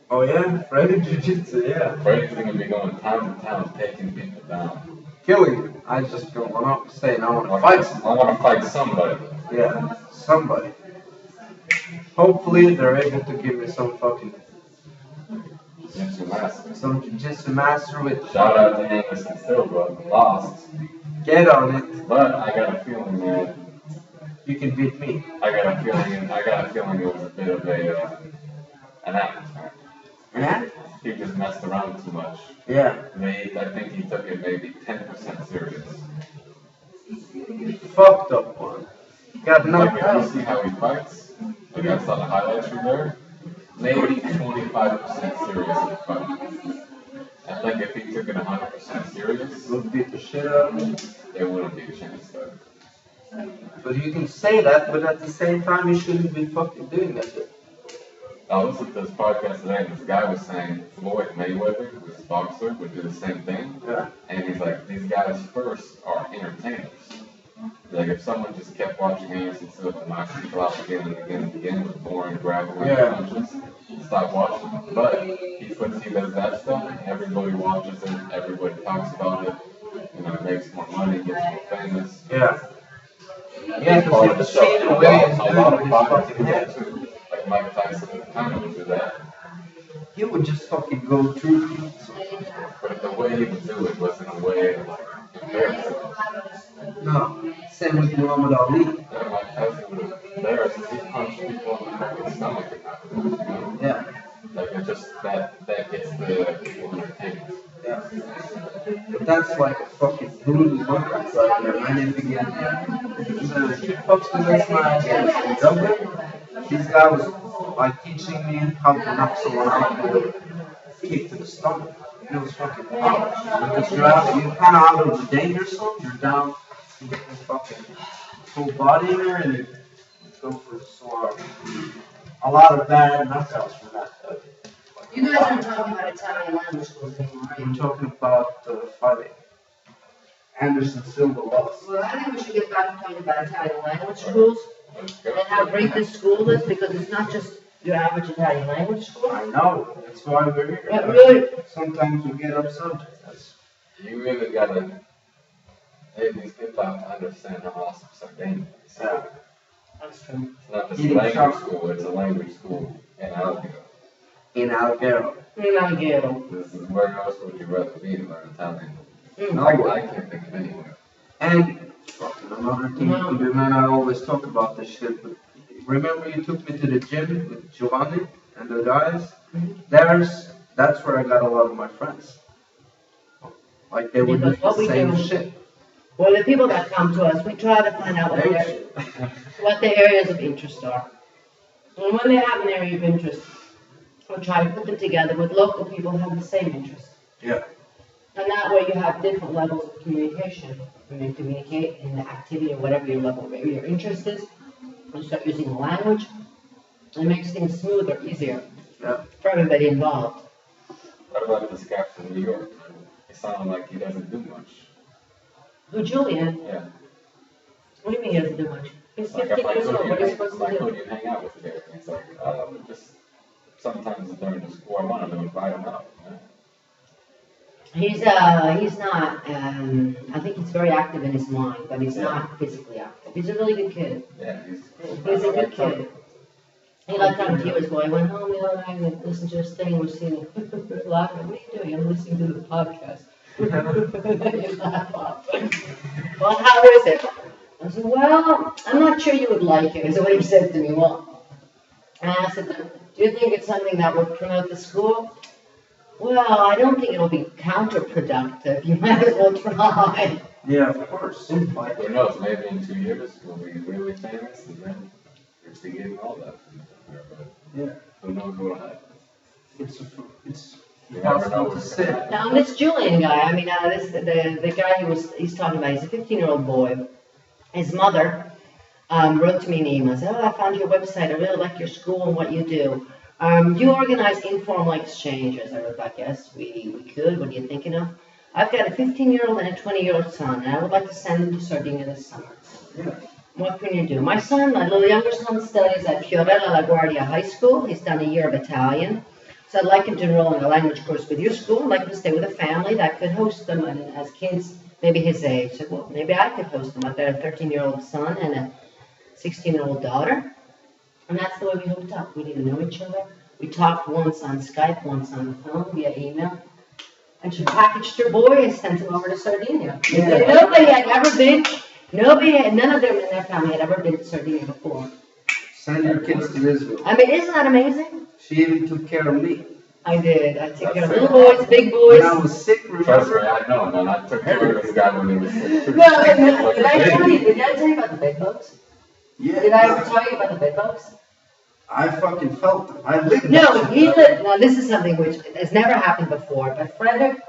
Speaker 1: Oh yeah, Freddie Jiu-Jitsu, yeah.
Speaker 3: Freddie's going to be going town to town, taking people down.
Speaker 1: Killing them. I just don't want to say, I want to fight somebody.
Speaker 3: I want to fight somebody.
Speaker 1: Yeah, somebody. Hopefully they're able to give me some fucking
Speaker 3: Jiu-Jitsu master.
Speaker 1: some jiu-jitsu master with
Speaker 3: Shout out to Anderson Silva, lost.
Speaker 1: get on it.
Speaker 3: But I got a feeling, man.
Speaker 1: You can beat me.
Speaker 3: I got a feeling it was a bit of an act.
Speaker 1: Yeah?
Speaker 3: He just messed around too much.
Speaker 1: Yeah.
Speaker 3: I think he took it maybe 10% serious.
Speaker 1: Fucked up one. Got
Speaker 3: Like
Speaker 1: knocked
Speaker 3: if you
Speaker 1: out.
Speaker 3: see how he fights, like I saw the highlights from there, maybe 25% serious in the fight. I think if he took it 100% serious,
Speaker 1: Would beat the shit out of me.
Speaker 3: there wouldn't be a chance though.
Speaker 1: But you can say that, but at the same time you shouldn't be fucking doing that shit.
Speaker 3: I listened to this podcast today and this guy was saying Floyd Mayweather, who's a boxer, would do the same thing.
Speaker 1: Yeah.
Speaker 3: And he's like, these guys first are entertainers. Like if someone just kept watching Anderson Silva knock people out again and again and again with boring grappling punches, stop watching. But he does that stuff, everybody watches it, everybody talks about it, it makes more money, gets more famous.
Speaker 1: Yeah. Yeah, because
Speaker 3: Part
Speaker 1: you
Speaker 3: of
Speaker 1: see
Speaker 3: the
Speaker 1: the
Speaker 3: show.
Speaker 1: way
Speaker 3: A
Speaker 1: he's
Speaker 3: lot of
Speaker 1: doing his
Speaker 3: fighters
Speaker 1: fucking
Speaker 3: do
Speaker 1: head.
Speaker 3: that too. Like Mike Tyson kind of would do that.
Speaker 1: He would just fucking go through people.
Speaker 3: But the way he would do it wasn't a way of like embarrassing.
Speaker 1: No. Same with Muhammad Ali.
Speaker 3: That Mike Tyson would embarrass him. He punched people in the fucking stomach and nothing,
Speaker 1: Yeah.
Speaker 3: Like it just that gets the people entertained.
Speaker 1: Yeah. But that's like a fucking brutal knockout right there, man. In the beginning. The kickboxing last night in Dublin, this guy was like teaching me how to knock someone out with a kick to the stomach. It was fucking hard. Because you're kind of out of the danger zone, you're down, you get your fucking full body in there and you go for so a lot of bad knockouts from that.
Speaker 2: You guys aren't talking about Italian language schools anymore, are
Speaker 1: I'm
Speaker 2: you?
Speaker 1: talking about fighting. Anderson Silva lost.
Speaker 2: Well, I think we should get back to talking about Italian language schools and how great this school is, because it's not just your average Italian language school.
Speaker 1: I know, that's why we're here.
Speaker 2: But really,
Speaker 1: Sometimes we get off subject.
Speaker 3: You really gotta, these people have to understand how awesome Sardinia is.
Speaker 1: Yeah.
Speaker 2: that's true.
Speaker 3: It's not just a language school, it's a language school in Alabama.
Speaker 1: In Alghero.
Speaker 2: Alghero.
Speaker 3: This is where else would you rather be to learn Italian?
Speaker 1: No.
Speaker 3: I can't think of anywhere.
Speaker 1: And fucking another thing you can do, man, I always talk about this shit, but remember you took me to the gym with Giovanni and the guys? That's where I got a lot of my friends. Like they would do
Speaker 2: Because what
Speaker 1: the
Speaker 2: we
Speaker 1: same
Speaker 2: do-
Speaker 1: shit.
Speaker 2: Well, the people that come to us, we try to find out what their areas of interest are. And when they have an area of interest, we'll try to put them together with local people who have the same interest.
Speaker 1: Yeah.
Speaker 2: And that way you have different levels of communication. When you communicate in the activity or whatever your level of your interest is, you start using the language, it makes things smoother, easier
Speaker 1: Yeah.
Speaker 2: for everybody involved.
Speaker 3: What about this guy from New York? He sounded like he doesn't do much.
Speaker 2: Who, Julian?
Speaker 3: Yeah.
Speaker 2: What do you mean he doesn't do much? He's
Speaker 3: Like
Speaker 2: 15
Speaker 3: if
Speaker 2: years old, what are you supposed to
Speaker 3: like
Speaker 2: do?
Speaker 3: who do you hang out with there? He's like, just sometimes during the school, I want to invite him out.
Speaker 2: He's not, I think he's very active in his mind, but he's not physically active. He's a really good kid.
Speaker 3: Yeah,
Speaker 2: He's a good kid. He liked talking to you as well. I went home the other night and listened to his thing and was sitting laughing. What are you doing? I'm listening to the podcast. You laugh off. Well, how is it? I said, well, I'm not sure you would like it, is what he said to me. Well, and I said, do you think it's something that would promote the school? Well, I don't think it'll be counterproductive. You might as well try.
Speaker 1: Yeah, of course.
Speaker 3: Who knows, maybe in 2 years we'll be really famous and then it's getting all that from there, but
Speaker 1: yeah.
Speaker 3: Who knows what will happen.
Speaker 1: It's
Speaker 3: You never know
Speaker 1: impossible to
Speaker 3: what's
Speaker 1: say.
Speaker 3: gonna happen.
Speaker 2: Now, this Julian guy, I mean, the guy he's talking about, he's a 15-year-old boy. His mother wrote to me an email, said, oh, I found your website. I really like your school and what you do. You organize informal exchanges. I wrote back, yes, we could. What are you thinking of? I've got a 15-year-old and a 20-year-old son, and I would like to send them to Sardinia this summer.
Speaker 1: Yeah.
Speaker 2: What can you do? My little younger son, studies at Fiorella LaGuardia High School. He's done a year of Italian. So I'd like him to enroll in a language course with your school. I'd like him to stay with a family that could host them and as kids, maybe his age. I said, well, maybe I could host them. I've got a 13-year-old son and a 16-year-old daughter. And that's the way we hooked up. We didn't know each other. We talked once on Skype, once on the phone, via email. And she packaged her boy and sent him over to Sardinia.
Speaker 1: Yeah.
Speaker 2: Nobody had ever been, none of them in their family had ever been to Sardinia before.
Speaker 1: Send your kids to Israel.
Speaker 2: I mean, isn't that amazing?
Speaker 1: She even took care of me.
Speaker 2: I did. I took care of
Speaker 3: That's
Speaker 2: little boys, big boys.
Speaker 1: When I was sick,
Speaker 3: Trust me,
Speaker 1: remember?
Speaker 3: I know, man. I took care of this guy when he was sick too.
Speaker 2: No, did I tell you about the bed bugs?
Speaker 1: Yeah.
Speaker 2: Did I ever tell you about the bed bugs?
Speaker 1: I fucking felt them. I lived
Speaker 2: No,
Speaker 1: them.
Speaker 2: he lived. Now this is something which has never happened before. But Frederick,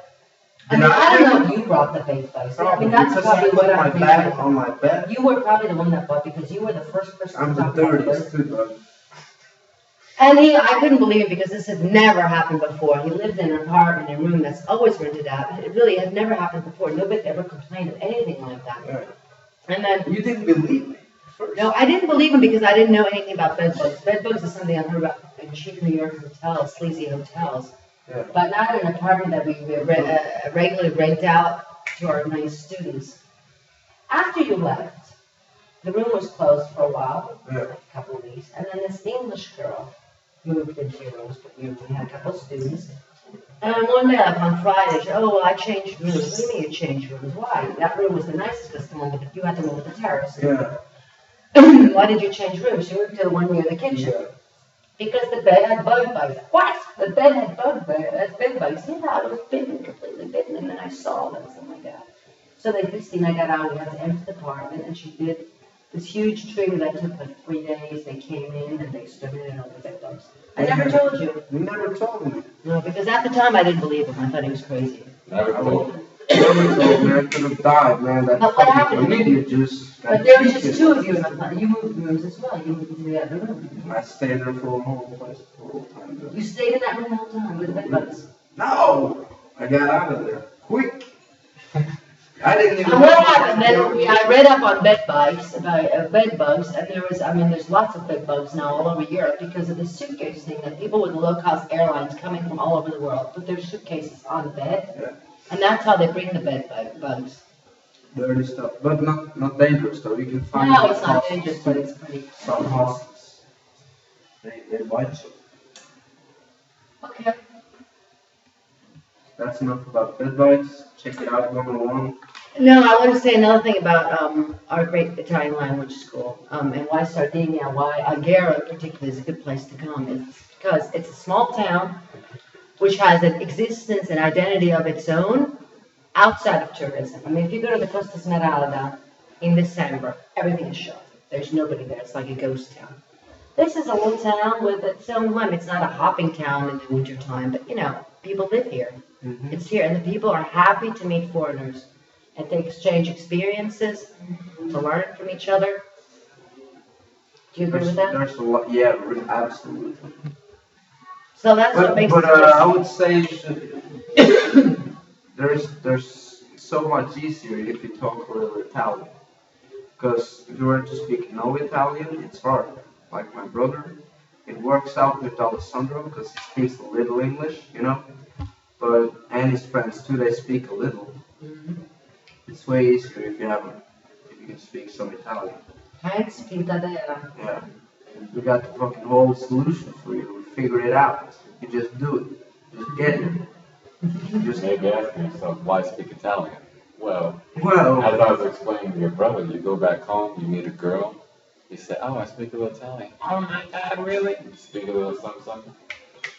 Speaker 2: I mean, I don't know if you brought the bed bugs. I mean, that's
Speaker 1: Because
Speaker 2: probably
Speaker 1: I put
Speaker 2: what
Speaker 1: my
Speaker 2: I'm
Speaker 1: bag
Speaker 2: thinking.
Speaker 1: on my bed.
Speaker 2: You were probably the one that bought because you were the first person
Speaker 1: I'm
Speaker 2: to
Speaker 1: the
Speaker 2: talk about
Speaker 1: dirtiest
Speaker 2: this.
Speaker 1: too, bro.
Speaker 2: And I couldn't believe it because this had never happened before. He lived in an apartment, in a room that's always rented out. It really had never happened before. Nobody ever complained of anything like that.
Speaker 1: Right.
Speaker 2: And then,
Speaker 1: You didn't believe me first.
Speaker 2: no, I didn't believe him because I didn't know anything about bed bugs. Bed bugs is something I've heard about in cheap New York hotels, sleazy hotels.
Speaker 1: Yeah.
Speaker 2: But not in an apartment that we regularly rent out to our nice students. After you left, the room was closed for a while,
Speaker 1: Yeah.
Speaker 2: like a couple of weeks, and then this English girl moved into your rooms, but we had a couple of students. And one day, like on Friday, she said, oh, well, I changed rooms. What do you mean you changed rooms? Why? That room was the nicest, because the one with you had the one with the terrace.
Speaker 1: Yeah.
Speaker 2: Why did you change rooms? She moved to the one near the kitchen.
Speaker 1: Yeah.
Speaker 2: Because the bed had bug bites. What? The bed had bed bites. Yeah, I was bitten, completely bitten, and then I saw them. Oh my God. So the next thing I got out, we had to empty the apartment, and she did this huge tree that took like 3 days. They came in and they exterminated all the bed bugs. I never told you.
Speaker 1: You never told me.
Speaker 2: No, because at the time I didn't believe him. I thought he was crazy.
Speaker 3: Never told me.
Speaker 1: You never told me I could have died, man. That
Speaker 2: But what
Speaker 1: fucking
Speaker 2: happened?
Speaker 1: chlamydia juice. got
Speaker 2: But there was
Speaker 1: deep
Speaker 2: just
Speaker 1: in
Speaker 2: 2
Speaker 1: me.
Speaker 2: of you in the apartment. You moved rooms as well. You moved into the other room.
Speaker 1: I stayed there for a whole place, the whole time.
Speaker 2: You stayed in that room the whole time with the bed bugs.
Speaker 1: No! I got out of there. Quick! I didn't even
Speaker 2: And what happened then, I read up on bed bugs, about bed bugs, and there's lots of bed bugs now all over Europe because of the suitcase thing that people with low-cost airlines coming from all over the world put their suitcases on the bed,
Speaker 1: Yeah.
Speaker 2: and that's how they bring the bed bugs.
Speaker 1: Dirty stuff. But not dangerous though. You can find
Speaker 2: No,
Speaker 1: it
Speaker 2: it's not
Speaker 1: in
Speaker 2: dangerous, but it's pretty.
Speaker 1: some hostels. They bite you.
Speaker 2: Okay.
Speaker 1: That's enough about bed bites. Check it out 101.
Speaker 2: No, I want to say another thing about our great Italian language school, and why Sardinia, why Alghero particularly is a good place to come. It's because it's a small town which has an existence and identity of its own outside of tourism. I mean, if you go to the Costa Smeralda in December, everything is shut. There's nobody there. It's like a ghost town. This is a little town with its own life. It's not a hopping town in the wintertime, but, people live here.
Speaker 1: Mm-hmm.
Speaker 2: It's here, and the people are happy to meet foreigners and to exchange experiences, to learn from each other. Do you agree with that?
Speaker 1: There's a lot. Yeah, absolutely.
Speaker 2: So that's what makes
Speaker 1: But
Speaker 2: it
Speaker 1: I would say there's so much easier if you talk a little Italian. Because if you were to speak no Italian, it's hard. Like my brother, it works out with Alessandro because he speaks a little English, you know. But and his friends too, they speak a little. It's way easier if you can speak some Italian.
Speaker 2: Hence Pintadera.
Speaker 1: Yeah. We got the fucking whole solution for you. We figured it out. You just do it. Just get it.
Speaker 3: Just maybe asking yourself, why speak Italian? Well,
Speaker 1: Well,
Speaker 3: as I was explaining to your brother, you go back home, you meet a girl, you say, oh, I speak a little Italian. Oh my God, really? You speak a little something.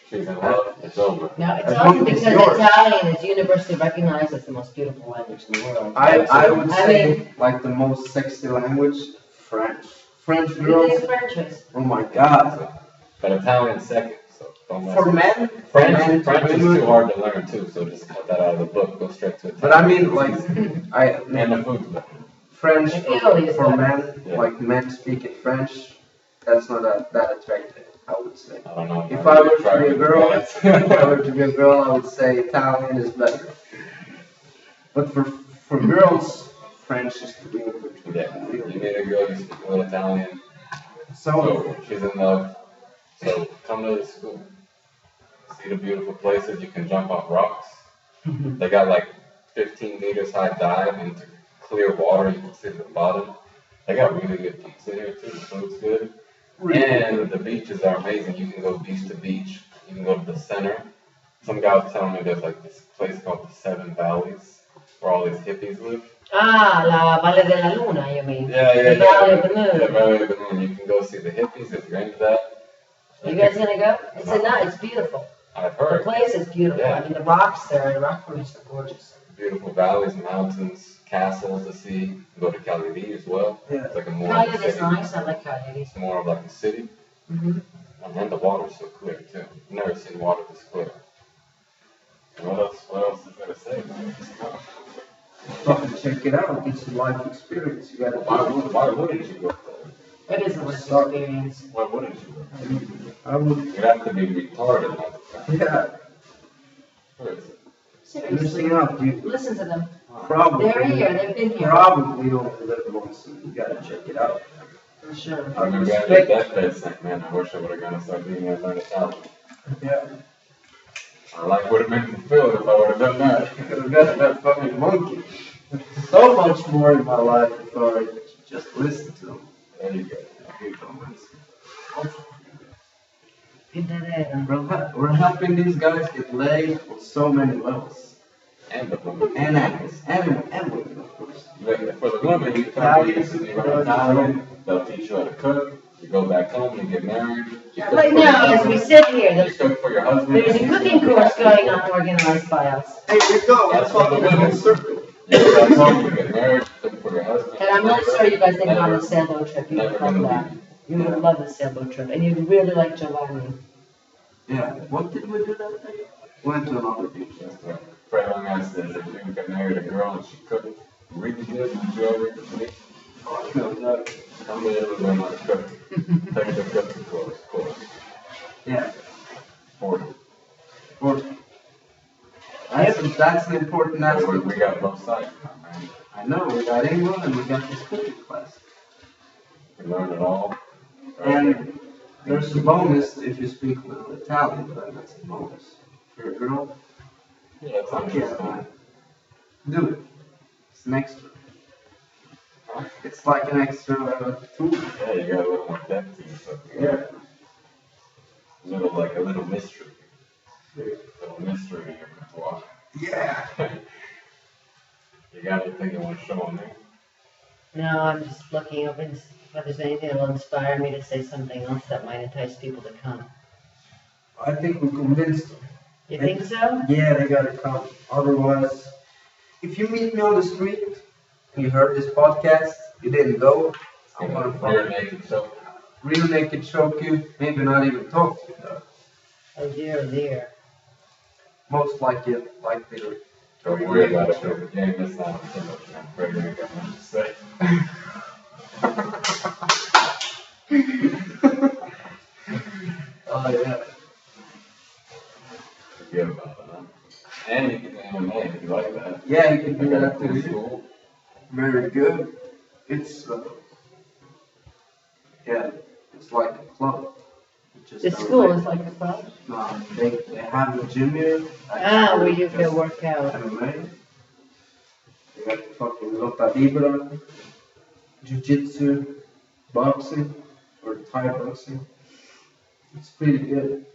Speaker 3: She's in love, it's over.
Speaker 2: No, it's also because Italian is universally recognized as the most beautiful language in the world.
Speaker 1: I would say like the most sexy language, French. French girls. Oh my God.
Speaker 3: But Italian's second, so don't mess
Speaker 1: For
Speaker 3: with it.
Speaker 1: men,
Speaker 3: French is too hard to learn too, so just cut that out of the book, go straight to Italian.
Speaker 1: But I mean, like,
Speaker 3: And the food's better.
Speaker 1: French for men,
Speaker 3: Yeah.
Speaker 1: like men speaking French, that's not that attractive, I would say.
Speaker 3: I don't know.
Speaker 1: If I were to be a girl, I would say Italian is better. But for girls, French is the real good.
Speaker 3: Yeah, you meet a girl, you speak a little Italian,
Speaker 1: So,
Speaker 3: so she's in love. So come to the school, see the beautiful places. You can jump off rocks. They got like 15 meters high dive into clear water. You can see the bottom. They got really good pizza here too. The food's good. And the beaches are amazing. You can go beach to beach. You can go to the center. Some guy was telling me there's like this place called the Seven Valleys where all these hippies live.
Speaker 2: Ah, la Valle della Luna, you mean?
Speaker 3: Yeah.
Speaker 2: The Valley of the Moon.
Speaker 3: Yeah, Valley of the Moon. You can go see the hippies if you're into that.
Speaker 2: You guys gonna go? It's beautiful.
Speaker 3: I've
Speaker 2: The
Speaker 3: heard.
Speaker 2: place is beautiful.
Speaker 3: Yeah.
Speaker 2: I mean, the rocks there, the rock formations are gorgeous.
Speaker 3: Beautiful valleys, mountains, castles to see. You can go to Cagliari as well.
Speaker 1: Yeah.
Speaker 3: It's like a more of a
Speaker 2: Cagliari is
Speaker 3: city.
Speaker 2: nice. I like Cagliari.
Speaker 3: It's more of like a city. And the water's so clear too. I've never seen water this clear. And what else is there to say?
Speaker 1: fucking check it out. It's a life experience. You gotta
Speaker 3: Why wouldn't you go there?
Speaker 2: It is a nice experience.
Speaker 3: Why wouldn't you go there?
Speaker 1: I would,
Speaker 3: You have to be retarded not to go.
Speaker 1: yeah.
Speaker 3: Where is it?
Speaker 2: Seriously.
Speaker 1: Missing out, you
Speaker 2: Listen to them.
Speaker 1: probably.
Speaker 2: They're here. They've been here.
Speaker 1: Probably only live once, and you gotta check it out.
Speaker 2: For sure.
Speaker 3: I remember I did that bed saying, man, I wish I would have gone and started being able to learn Italian.
Speaker 1: Yeah.
Speaker 3: I like would have been fulfilled if I would have done that.
Speaker 1: I could have got that fucking monkey. So much more in my life if I just listened to him.
Speaker 3: There you go.
Speaker 1: Here you go, man.
Speaker 2: Pintadera.
Speaker 1: We're helping these guys get laid on so many levels.
Speaker 3: And the woman.
Speaker 1: And actors. And women, of course.
Speaker 3: For the women, you come here, you learn Italian, they'll teach you how to cook, you go back home, you get married. You cook
Speaker 2: Right
Speaker 3: for your
Speaker 2: now, as
Speaker 3: husband.
Speaker 2: we sit here,
Speaker 3: You cook for your husband.
Speaker 2: there's a cooking course going on organized by us.
Speaker 1: Hey, here you go.
Speaker 3: That's
Speaker 1: That's
Speaker 3: for the
Speaker 1: fucking
Speaker 3: women.
Speaker 1: full circle.
Speaker 3: You go back home, you get married, cook for your husband.
Speaker 2: And I'm really sorry you guys didn't go on the
Speaker 3: Never-
Speaker 2: sailboat trip. You would
Speaker 3: never
Speaker 2: love
Speaker 3: gonna
Speaker 2: that.
Speaker 3: leave.
Speaker 2: You would love the sailboat trip. And you'd really like Giovanni.
Speaker 1: Yeah. What did we do that day? Went to another beach.
Speaker 3: That's right. Fred on that says if you get married a girl and she cooked really good, would you ever cook?
Speaker 1: Oh, no, no.
Speaker 3: Come in and learn how to cook. Take the cooking course.
Speaker 1: Yeah.
Speaker 3: 40.
Speaker 1: Or, that's an important
Speaker 3: We
Speaker 1: aspect.
Speaker 3: got both sides now, man.
Speaker 1: I know, we got England and we got this cooking class.
Speaker 3: We learned it all.
Speaker 1: And there's a bonus if you speak a little Italian, but that's a bonus. For a girl,
Speaker 3: Yeah, it's
Speaker 1: fuck
Speaker 3: interesting.
Speaker 1: yeah, man. Do it. It's an extra. It's like an extra tool.
Speaker 3: Yeah, you got a little more depth to yourself.
Speaker 1: Yeah.
Speaker 3: Like a little mystery. Little mystery in your repertoire.
Speaker 1: Yeah.
Speaker 3: You got anything you want to show on there?
Speaker 2: No, I'm just looking up and if there's anything that will inspire me to say something else that might entice people to come.
Speaker 1: I think we convinced them.
Speaker 2: You think so?
Speaker 1: Yeah, they gotta come. Otherwise, if you meet me on the street and you heard this podcast, you didn't go, I'm gonna
Speaker 3: Rear
Speaker 1: fucking
Speaker 3: naked show.
Speaker 1: real naked choke you, maybe not even talk to you though.
Speaker 2: Oh dear, oh dear.
Speaker 1: Most likely.
Speaker 3: Don't worry about it. You ain't missing out on too much, man. Freddie ain't got much to say.
Speaker 1: Oh yeah.
Speaker 3: Forget about it, huh? And you can do MMA if you like that.
Speaker 1: Yeah, you can
Speaker 3: I
Speaker 1: do
Speaker 3: got a
Speaker 1: that
Speaker 3: cool
Speaker 1: too.
Speaker 3: school.
Speaker 1: Very good. It's yeah, it's like a club. Just
Speaker 2: The school is like a club?
Speaker 1: No, they have a gym here.
Speaker 2: Where you can work out.
Speaker 1: MMA. They got fucking Lota Libra, Jiu-Jitsu, boxing, or Thai boxing. It's pretty good.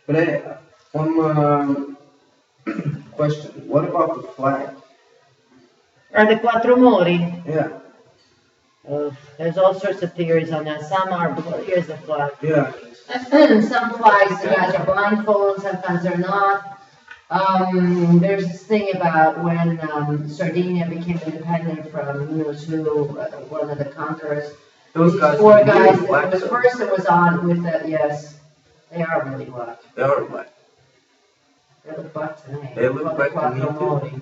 Speaker 1: But hey, one question. What about the flag?
Speaker 2: Are the Quattro Mori?
Speaker 1: Yeah.
Speaker 2: There's all sorts of theories on that. Some are, here's the flag.
Speaker 1: Yeah.
Speaker 2: Some flags, the guys are blindfolded, sometimes they're not. There's this thing about when Sardinia became independent from who knows who, one of the conquerors.
Speaker 1: Those guys
Speaker 2: Four
Speaker 1: are
Speaker 2: guys,
Speaker 1: really black.
Speaker 2: the first that was on with the, yes, they are really black.
Speaker 1: They are black.
Speaker 2: They look black to me.
Speaker 1: They look black to me too.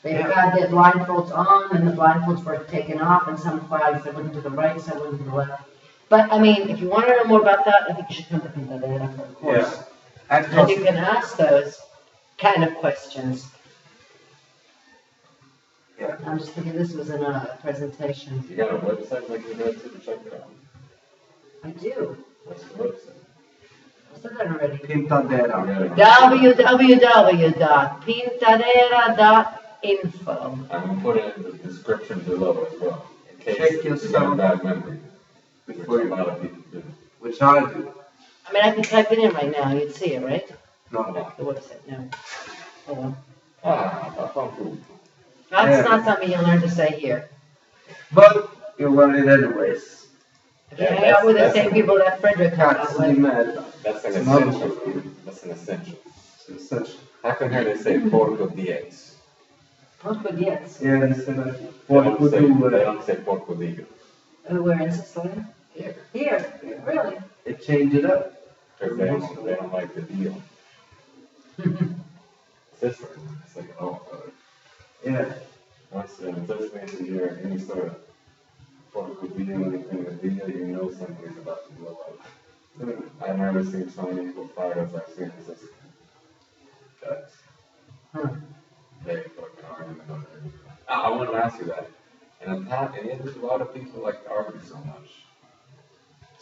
Speaker 2: They had the blindfolds on and the blindfolds were taken off, and some flags that went to the right, some went to the left. But I mean, if you want to know more about that, I think you should come to Pintadera, of course.
Speaker 1: Yeah.
Speaker 2: And you can ask those kind of questions.
Speaker 1: Yeah.
Speaker 2: I'm just thinking this was in a presentation.
Speaker 3: You got a website like you go to check it out?
Speaker 2: I do.
Speaker 3: What's the website?
Speaker 2: I said that already.
Speaker 1: Pintadera.
Speaker 2: www.pintadera.info.
Speaker 3: I'm gonna put it in the description below as well, in case
Speaker 1: Check
Speaker 3: you
Speaker 1: yourself.
Speaker 3: got a bad memory, which
Speaker 1: Before
Speaker 3: a
Speaker 1: you-
Speaker 3: lot of people do.
Speaker 1: Which I do.
Speaker 2: I mean, I can type it in right now, you'd see it, right?
Speaker 1: No.
Speaker 2: The website, no. Oh well.
Speaker 3: Food.
Speaker 2: That's
Speaker 1: Yeah.
Speaker 2: not something you'll learn to say here.
Speaker 1: But you learn it anyways.
Speaker 2: If you hang out with the
Speaker 3: that's-
Speaker 2: same people that Frederick hung
Speaker 1: Cats
Speaker 2: out
Speaker 1: to be
Speaker 2: with.
Speaker 1: mad.
Speaker 3: That's an
Speaker 1: It's another
Speaker 3: essential.
Speaker 1: one.
Speaker 3: That's an essential.
Speaker 1: It's essential.
Speaker 3: How come here they say porco diez?
Speaker 2: Porco diez.
Speaker 1: Yeah, they say that.
Speaker 3: They
Speaker 1: What
Speaker 3: don't
Speaker 1: would
Speaker 3: say,
Speaker 1: do
Speaker 3: they don't say porco digo.
Speaker 2: Where in Sicily?
Speaker 1: Here.
Speaker 2: Here, really?
Speaker 1: They change it up.
Speaker 3: Because they don't like the deal. Sicily, it's like, oh,
Speaker 1: Yeah.
Speaker 3: once in Sicily, if you hear any sort of porco digo, anything with deal, you know something's about to blow up. I've never seen so many people fired as I've seen in Sicily.
Speaker 1: Facts.
Speaker 3: They fucking argue about everything. I want to ask you that. And there's a lot of people like to argue so much.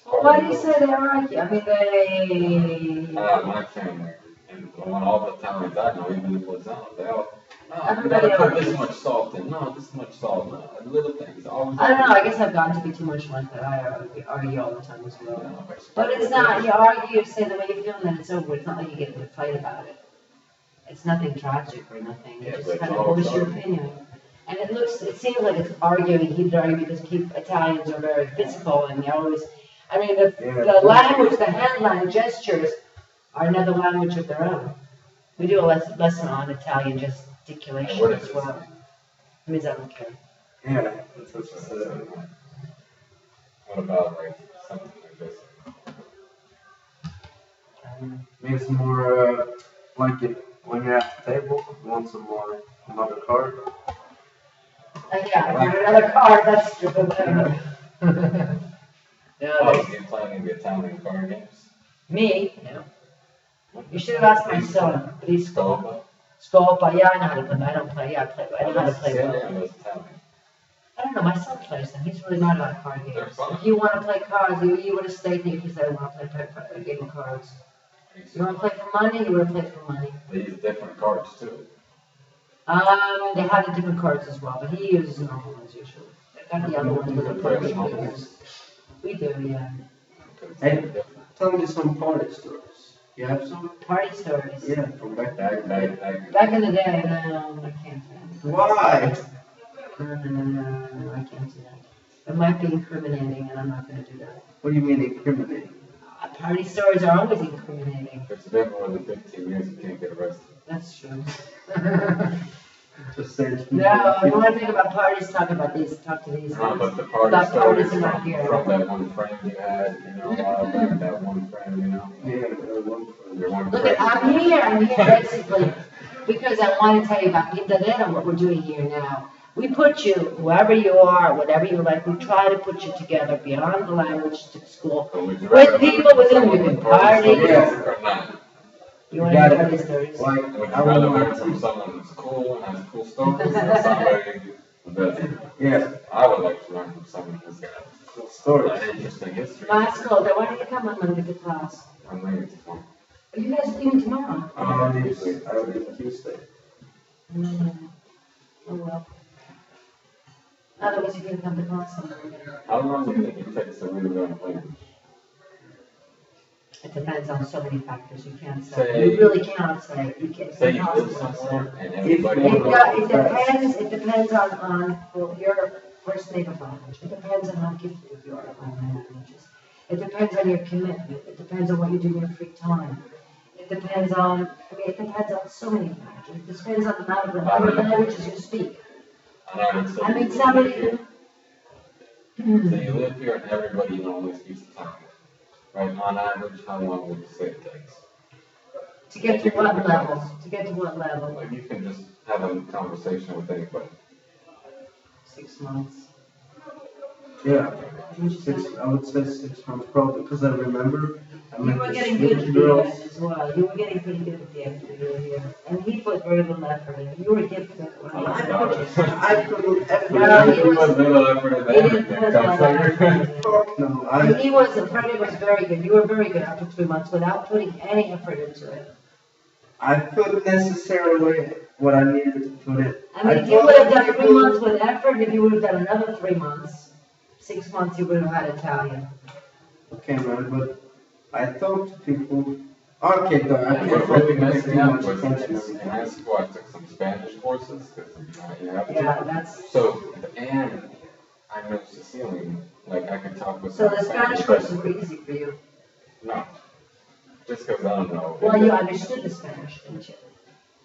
Speaker 2: Why do you say they argue? I mean, they...
Speaker 3: My family, and when all the Italians I know, even the Lozano, they all, no, you
Speaker 2: Everybody
Speaker 3: gotta put
Speaker 2: argues.
Speaker 3: this much salt in, no, this much salt, no, little things, always.
Speaker 2: I don't know, I guess I've gotten to be too much like that. I argue all the time as well.
Speaker 3: No,
Speaker 2: But it's not, you argue, you say the way you feel, and then it's over. It's not like you get in a fight about it. It's nothing tragic or nothing. You
Speaker 3: Yeah,
Speaker 2: just
Speaker 3: but
Speaker 2: kind
Speaker 3: it's
Speaker 2: of
Speaker 3: all
Speaker 2: voice your
Speaker 3: arguing.
Speaker 2: opinion. And it seems like it's arguing, heated argument, because Italians are very physical and they always, I mean, the language, the hand-line gestures are another language of their own. We do a lesson on Italian gesticulation
Speaker 3: What is
Speaker 2: as
Speaker 3: this?
Speaker 2: well. It means I don't care.
Speaker 1: Yeah. That's what it says.
Speaker 3: What about like something like this?
Speaker 1: Makes more like it when you're at the table. You want some more, another card.
Speaker 2: Yeah, I want another card, that's true. Yeah,
Speaker 3: Oh, so you playing the Italian card games?
Speaker 2: me? No. You should have asked my son, but he's
Speaker 3: Scopa?
Speaker 2: Scopa, yeah, I know how to play. I don't play, yeah, I know how to play well.
Speaker 3: Sicilian was Italian.
Speaker 2: I don't know, my son plays them. He's really not about card
Speaker 3: They're
Speaker 2: games.
Speaker 3: fun.
Speaker 2: If you want to play cards, you would have stayed here if you said, I want to play a game of cards. You want to play for money, you would have played for money.
Speaker 3: They use different cards too.
Speaker 2: They have the different cards as well, but he uses normal ones usually. They got the other ones with the purple figures. We do, yeah.
Speaker 1: Hey, tell me some party stories. You have some?
Speaker 2: Party stories.
Speaker 1: Yeah, from back then.
Speaker 2: Back in the day, no, I can't.
Speaker 1: Why?
Speaker 2: No, I can't do that. It might be incriminating, and I'm not going to do that.
Speaker 1: What do you mean incriminating?
Speaker 2: Party stories are always incriminating.
Speaker 3: If it's been more than 15 years, you can't get arrested.
Speaker 2: That's true.
Speaker 1: Just say
Speaker 2: No, you want to think about parties, talk to these
Speaker 3: No,
Speaker 2: ones.
Speaker 3: but the party
Speaker 2: About
Speaker 3: stories
Speaker 2: parties in our here.
Speaker 3: from that one friend you had, you know, a while back, that one friend, you know.
Speaker 1: Yeah,
Speaker 3: Your one
Speaker 2: Look,
Speaker 3: friend.
Speaker 2: I'm here basically because I want to tell you about Pintadera, what we're doing here now. We put you, whoever you are, whatever you like, we try to put you together beyond the language to school
Speaker 3: So would you
Speaker 2: with
Speaker 3: rather
Speaker 2: people with whom you can party.
Speaker 1: Yeah.
Speaker 3: Or not?
Speaker 2: You want to hear party stories?
Speaker 1: like,
Speaker 3: Would you
Speaker 1: I
Speaker 3: rather
Speaker 1: want
Speaker 3: learn from someone who's cool and has cool stories or somebody But
Speaker 1: Yeah.
Speaker 3: I would like to learn from someone who's got
Speaker 1: Stories.
Speaker 3: an interesting history.
Speaker 2: Masco, why don't you come on Monday to class?
Speaker 3: I'm leaving tomorrow.
Speaker 2: Are you guys leaving tomorrow?
Speaker 1: I leave Tuesday.
Speaker 2: Oh, well. Otherwise, you can come to class on Monday.
Speaker 3: How long do you think it takes to really learn a language?
Speaker 2: It depends on so many factors, you can't say.
Speaker 3: Say-
Speaker 2: You really cannot say. You can't.
Speaker 3: Say you live
Speaker 2: impossible to say.
Speaker 3: somewhere and everybody
Speaker 2: It depends on well, your first native language. It depends on how gifted you are at learning languages. It depends on your commitment. It depends on what you do in your free time. It depends on, it depends on so many factors. It depends on the amount of how many languages you speak. I mean, somebody.
Speaker 3: So you live here and everybody you know only speaks Italian. Right? On average, how long would you say it takes?
Speaker 2: To get to what level? To get to what level?
Speaker 3: Like you can just have a conversation with anybody.
Speaker 2: 6 months.
Speaker 1: Yeah.
Speaker 2: Would you say?
Speaker 1: I would say 6 months probably because I remember I
Speaker 2: You
Speaker 1: met
Speaker 2: were
Speaker 1: this
Speaker 2: getting good at
Speaker 1: Swedish
Speaker 2: the
Speaker 1: girl.
Speaker 2: end as well. You were getting pretty good at the end of the year. And he put very little effort in. You were gifted at one.
Speaker 1: I couldn't
Speaker 2: No, he
Speaker 3: He was little effort in
Speaker 2: He didn't
Speaker 3: everything.
Speaker 2: put a lot of effort in.
Speaker 1: No,
Speaker 2: And he was, Freddie was very good. You were very good after 3 months without putting any effort into it.
Speaker 1: I put necessarily what I needed to put in.
Speaker 2: I mean, if you would have done 3 months with effort, if you would have done another 3 months, 6 months, you would have had Italian.
Speaker 1: Okay, man, but I talk to people. Okay, though, I
Speaker 3: And
Speaker 1: can't
Speaker 3: what really
Speaker 1: really make
Speaker 3: messed
Speaker 1: too
Speaker 3: me up
Speaker 1: much
Speaker 3: was
Speaker 1: attention.
Speaker 3: in high school I took some Spanish courses because you have to.
Speaker 2: Yeah, that's,
Speaker 3: So, and I know Sicilian, like I could talk with
Speaker 2: so
Speaker 3: some
Speaker 2: the Spanish
Speaker 3: but
Speaker 2: courses were easy for you.
Speaker 3: no, just because I don't know.
Speaker 2: Well, you understood the Spanish, didn't you?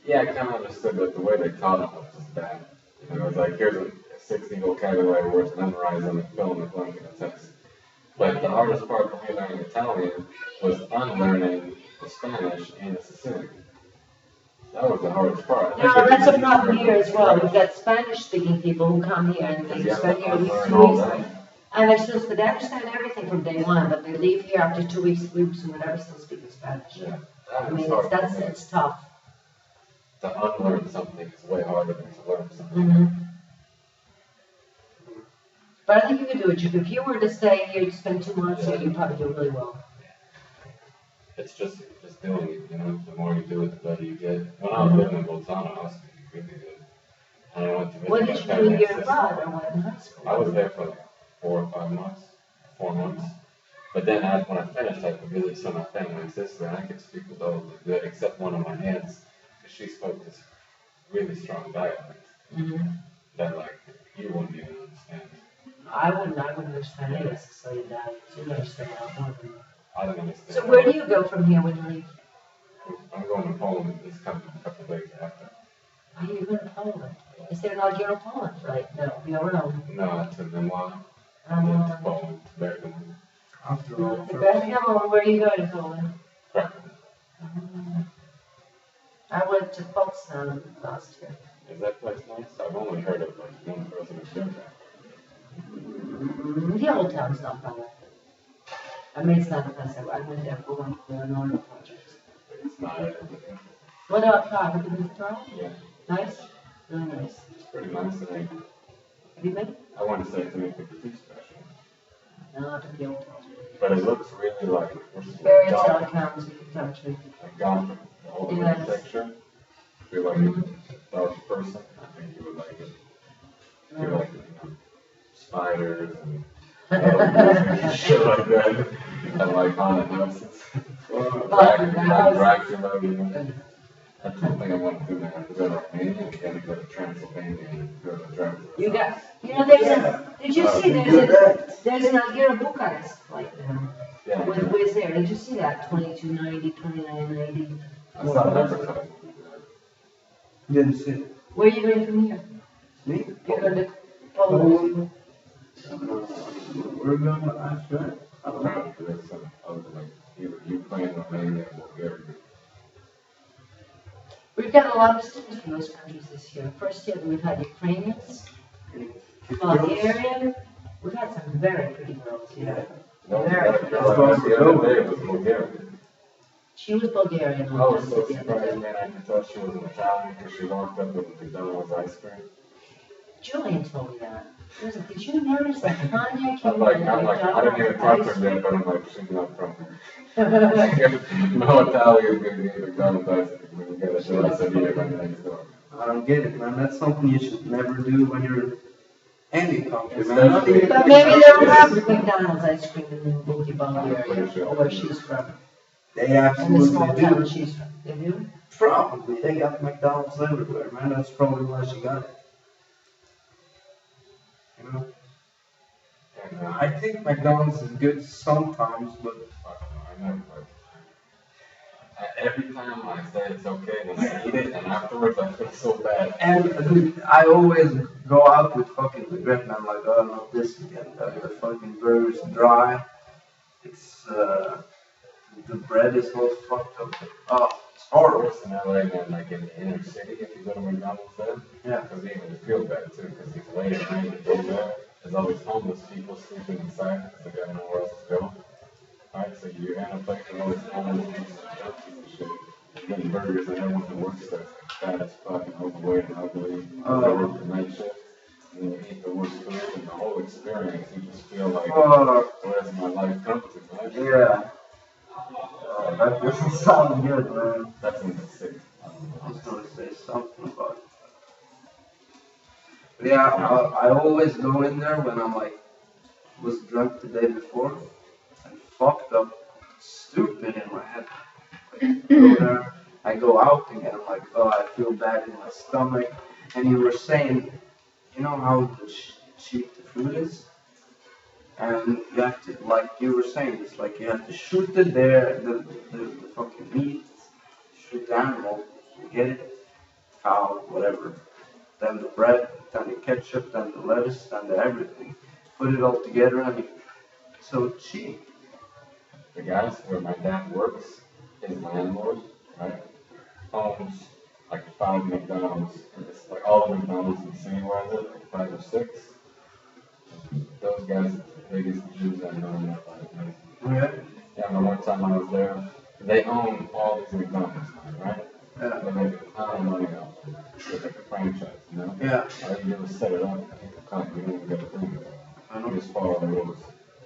Speaker 3: Yeah, I kind of understood that the way they taught it was just bad. You know, it was like, here's a 60 vocabulary words, memorize them and fill in the blank in a text. But the hardest part for me learning Italian was unlearning the Spanish and the Sicilian. That was the hardest part.
Speaker 2: No, that's a problem here as well. We've got Spanish-speaking people who come here and they spend here a week, 2 weeks. And they're still, they understand everything from day one, but they leave here after 2 weeks, 3 weeks, and whatever, still speaking Spanish.
Speaker 3: Yeah,
Speaker 2: I
Speaker 3: that
Speaker 2: mean,
Speaker 3: was hard.
Speaker 2: it's tough.
Speaker 3: To unlearn something is way harder than to learn something.
Speaker 2: But I think you could do it. If you were to stay here, to spend 2 months here, you'd probably do really well.
Speaker 3: It's just doing it, you know, the more you do it, the better you get. When I was living in Bolzano, I was speaking really good. And I went to visit
Speaker 2: What
Speaker 3: my
Speaker 2: did you do
Speaker 3: family
Speaker 2: a
Speaker 3: in
Speaker 2: year
Speaker 3: Sicily.
Speaker 2: abroad or what, in high school?
Speaker 3: I was there for like 4 or 5 months, 4 months. But then when I finished, I could visit some of my family in Sicily, and I could speak with all of them good, except one of my aunts, because she spoke this really strong dialect that like you wouldn't even understand.
Speaker 2: I wouldn't understand any Sicilian dialect. You understand how more than
Speaker 3: I don't understand.
Speaker 2: So where do you go from here when you leave?
Speaker 3: I'm going to Poland this coming couple of days after.
Speaker 2: Are you going to Poland? Is there an Algero Poland flight? No, your own.
Speaker 3: No, to Nicola, to Poland, to Bergamo.
Speaker 1: After all,
Speaker 2: The Bergamo, where are you going to Poland?
Speaker 3: Krakow.
Speaker 2: I went to Potsdam last year.
Speaker 3: Is that place nice? I've only heard of like one person who's been there.
Speaker 2: The old town's not bad. I mean, it's not the best. I went there for one of the normal projects.
Speaker 3: It's not.
Speaker 2: What about Prague? Have you been to Prague?
Speaker 3: Yeah,
Speaker 2: Nice? Really nice.
Speaker 3: it's pretty nice. And
Speaker 2: Have you been?
Speaker 3: I want to say it's anything too special.
Speaker 2: No, I've been to the old town.
Speaker 3: But it looks really like
Speaker 2: Very
Speaker 3: Gothic.
Speaker 2: Italian county country.
Speaker 3: Like Gothic, the whole
Speaker 2: Yes.
Speaker 3: architecture. If you're like a dark person, I think you would like it. If you're like, you know, spiders and shit like that. And like haunted houses. Dracula, you know. That's something I want to do now. To go to Romania, and then go to Transylvania and go to Dracula.
Speaker 2: You got, you know, did you see there's an Algero Bucharest flight now?
Speaker 3: Yeah.
Speaker 2: With Wizz Air, did you see that? 2290, 2990.
Speaker 3: I saw an advertisement.
Speaker 1: didn't see it.
Speaker 2: Where are you going from here?
Speaker 1: Me?
Speaker 2: You're going to Poland.
Speaker 1: We're going after it.
Speaker 3: I don't know if there's some other like either Ukraine, Romania, or Bulgaria.
Speaker 2: We've got a lot of students from those countries this year. First year we've had Ukrainians, Bulgarian. We've had some very pretty girls here.
Speaker 3: No,
Speaker 2: Very
Speaker 3: that girl I met the other day was Bulgarian.
Speaker 2: She was Bulgarian.
Speaker 3: I was so surprised, man. I could tell she was an Italian because she walked up with McDonald's ice cream.
Speaker 2: Julian told me that. He was like, did you notice that Kanye came
Speaker 3: I'm like,
Speaker 2: in
Speaker 3: I didn't even talk to her yet, but I'm like, she's not from here. No Italian can be McDonald's ice cream when you get a quesadilla right next door.
Speaker 1: I don't get it, man. That's something you should never do when you're any country, man. Not
Speaker 3: Especially-
Speaker 1: even
Speaker 2: But maybe they don't have McDonald's ice cream in the Boogie Bong area, or where she's from.
Speaker 1: They
Speaker 2: In the small
Speaker 1: absolutely
Speaker 2: town
Speaker 1: do.
Speaker 2: she's from. They do?
Speaker 1: Probably. They got McDonald's everywhere, man. That's probably why she got it. You know?
Speaker 3: And,
Speaker 1: I think McDonald's is good sometimes, but
Speaker 3: I never, every time I say it's okay, when I eat it, and afterwards I feel so bad.
Speaker 1: and I always go out with fucking regret, man. Like, oh, not this again. The fucking burger's dry. It's the bread is all fucked up. Oh, it's horrible.
Speaker 3: Worse in LA than like in the inner city if you go to McDonald's there.
Speaker 1: Yeah.
Speaker 3: Because even you feel bad too, because it's late at night, you go there, there's all these homeless people sleeping inside because they got nowhere else to go. Alright, so you end up like all these homeless people and shit, getting burgers and everyone who works there is fat as fuck and overweight and ugly. They work the night shift and then you eat the worst food and the whole experience, you just feel like, where does my life come to, man?
Speaker 1: Yeah. That doesn't sound good, man.
Speaker 3: That's in the city.
Speaker 1: I was gonna say something about it. But yeah, I always go in there when I'm like, was drunk the day before and fucked up stupid in my head. Like, go there, I go out again, I'm like, oh, I feel bad in my stomach. And you were saying, you know how cheap the food is? And you have to, like you were saying, it's like you have to shoot it there, the fucking meat, shoot the animal, you get it, cow, whatever. Then the bread, then the ketchup, then the lettuce, then the everything. Put it all together and it's so cheap.
Speaker 3: The guys where my dad works, his landlord, right, owns like 5 McDonald's, and it's like all the McDonald's in the city where I live, like 5 or 6. Those guys are the biggest Jews I know in that life.
Speaker 1: Yeah.
Speaker 3: Yeah, I remember one time I was there, they own all these McDonald's, right?
Speaker 1: Yeah.
Speaker 3: They make a ton of money off it. It's like a franchise, you know?
Speaker 1: Yeah.
Speaker 3: All you do is set it up, and people come, you don't even get a thing.
Speaker 1: I
Speaker 3: You
Speaker 1: know.
Speaker 3: just follow the rules.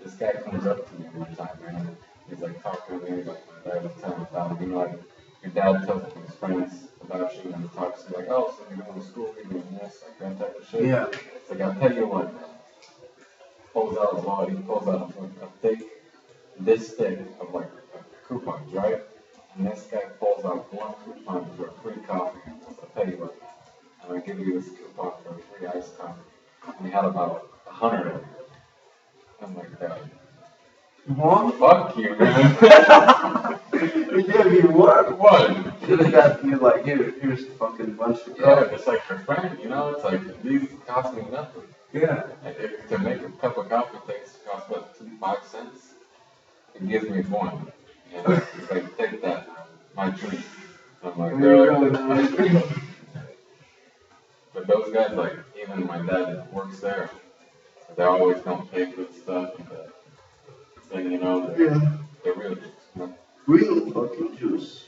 Speaker 3: This guy comes up to me one time, man. He's like talking to me, like my dad was telling me about, you know, like your dad tells his friends about you and talks to me like, oh, so you're going to school, you're doing this, like that type of shit.
Speaker 1: Yeah.
Speaker 3: It's like, I'll tell you what, pulls out his wallet, he pulls out this thick of like coupons, right? And this guy pulls out one coupon for a free coffee. I'll tell you what, I'm going to give you this coupon for a free iced coffee. And he had about 100 of them. I'm like, Dad.
Speaker 1: What?
Speaker 3: Fuck you, man.
Speaker 1: He gave you what?
Speaker 3: What?
Speaker 1: Should have got you like, here's a fucking bunch of
Speaker 3: Yeah,
Speaker 1: coffee.
Speaker 3: it's like your friend, you know? It's like, these cost me nothing.
Speaker 1: Yeah.
Speaker 3: And if, to make a cup of coffee takes cost what, 5 cents? He gives me 1. And he's like, take that, my treat. I'm like,
Speaker 1: Yeah.
Speaker 3: But those guys, like, even my dad works there, they always don't pay for the stuff. And then, you know, they're real Jews, you know?
Speaker 1: Real fucking juice.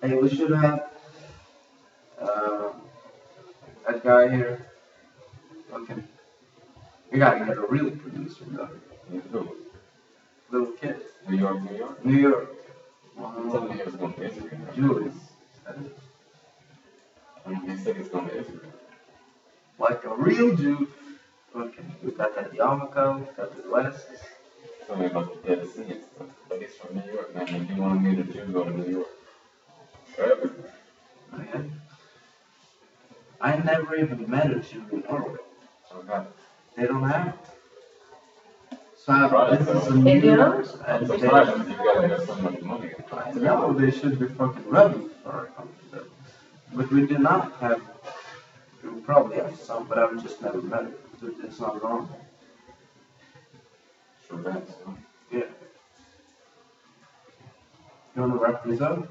Speaker 1: Hey, we should have that guy here. Okay. We gotta get a real producer though.
Speaker 3: Who?
Speaker 1: Little kid.
Speaker 3: New York, New York?
Speaker 1: New York.
Speaker 3: Tell me he was going to Israel.
Speaker 1: Julius.
Speaker 3: He said he's going to Israel.
Speaker 1: Like a real Jew. Okay. We got that yarmulke, we got the glasses.
Speaker 3: Tell me about the Dead Sea and stuff. But he's from New York, man. If you want to meet a Jew, go to New York. Forever.
Speaker 1: Okay. I never even met a Jew in Norway.
Speaker 3: Okay.
Speaker 1: They don't have it. So
Speaker 3: Right,
Speaker 1: this is
Speaker 3: so-
Speaker 1: a
Speaker 2: They
Speaker 1: new.
Speaker 2: don't?
Speaker 3: I'm surprised that you guys got so much money.
Speaker 1: I know they should be fucking ready for our country. But we do not have. We probably have some, but I've just never met it. It's not wrong.
Speaker 3: Sure, that's, huh?
Speaker 1: Yeah. You want to wrap this up?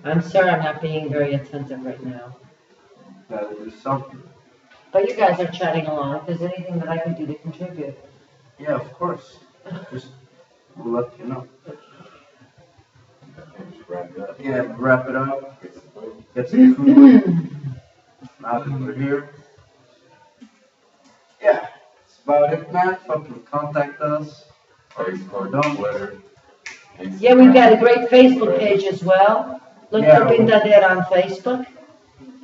Speaker 2: I'm sorry I'm not being very attentive right now.
Speaker 1: Gotta do something.
Speaker 2: But you guys are chatting along. If there's anything that I can do to contribute.
Speaker 1: Yeah, of course. Just we'll let you know.
Speaker 3: I think we should wrap it up.
Speaker 1: Yeah, wrap it up.
Speaker 3: Get some food.
Speaker 1: Get some food. now that we're here. Yeah, that's about it, man. Fucking contact us.
Speaker 3: Facebook,
Speaker 1: Don't.
Speaker 3: Twitter.
Speaker 2: Yeah, we've got a great Facebook page as well. Look
Speaker 1: Yeah.
Speaker 2: for Pintadera on Facebook.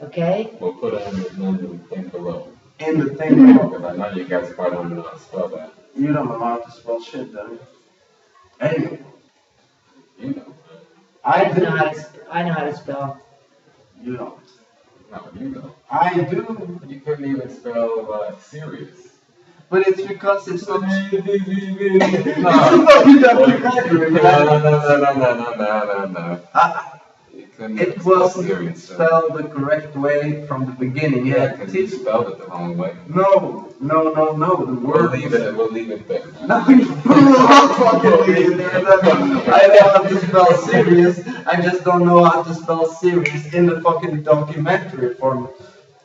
Speaker 2: Okay?
Speaker 3: We'll put it in the thing below.
Speaker 1: In the thing,
Speaker 3: Because I know you guys probably don't know how to spell that.
Speaker 1: you don't know how to spell shit, do you? Anyway,
Speaker 3: You know.
Speaker 1: I do.
Speaker 2: I know how to spell.
Speaker 1: You don't.
Speaker 3: No, you know.
Speaker 1: I do.
Speaker 3: You couldn't even spell serious.
Speaker 1: But it's because it's not.
Speaker 3: No.
Speaker 1: You documentary, man.
Speaker 3: No. You couldn't
Speaker 1: It
Speaker 3: even spell
Speaker 1: was
Speaker 3: serious.
Speaker 1: spelled the correct way from the beginning.
Speaker 3: Yeah,
Speaker 1: Yeah,
Speaker 3: because you spelled it the wrong way.
Speaker 1: No. The
Speaker 3: We'll
Speaker 1: word.
Speaker 3: leave it there.
Speaker 1: No, you don't fucking leave it there. I know how to spell serious. I just don't know how to spell serious in the fucking documentary form.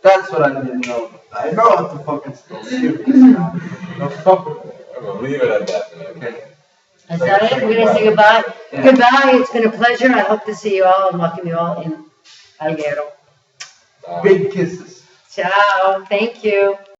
Speaker 1: That's what I didn't know. I know how to fucking spell serious. No, fuck.
Speaker 3: We'll leave it at that, man.
Speaker 1: Okay.
Speaker 2: Is that it? We're gonna say goodbye.
Speaker 1: Yeah.
Speaker 2: Goodbye. It's been a pleasure. I hope to see you all and welcome you all in Alguero.
Speaker 1: Big kisses.
Speaker 2: Ciao. Thank you.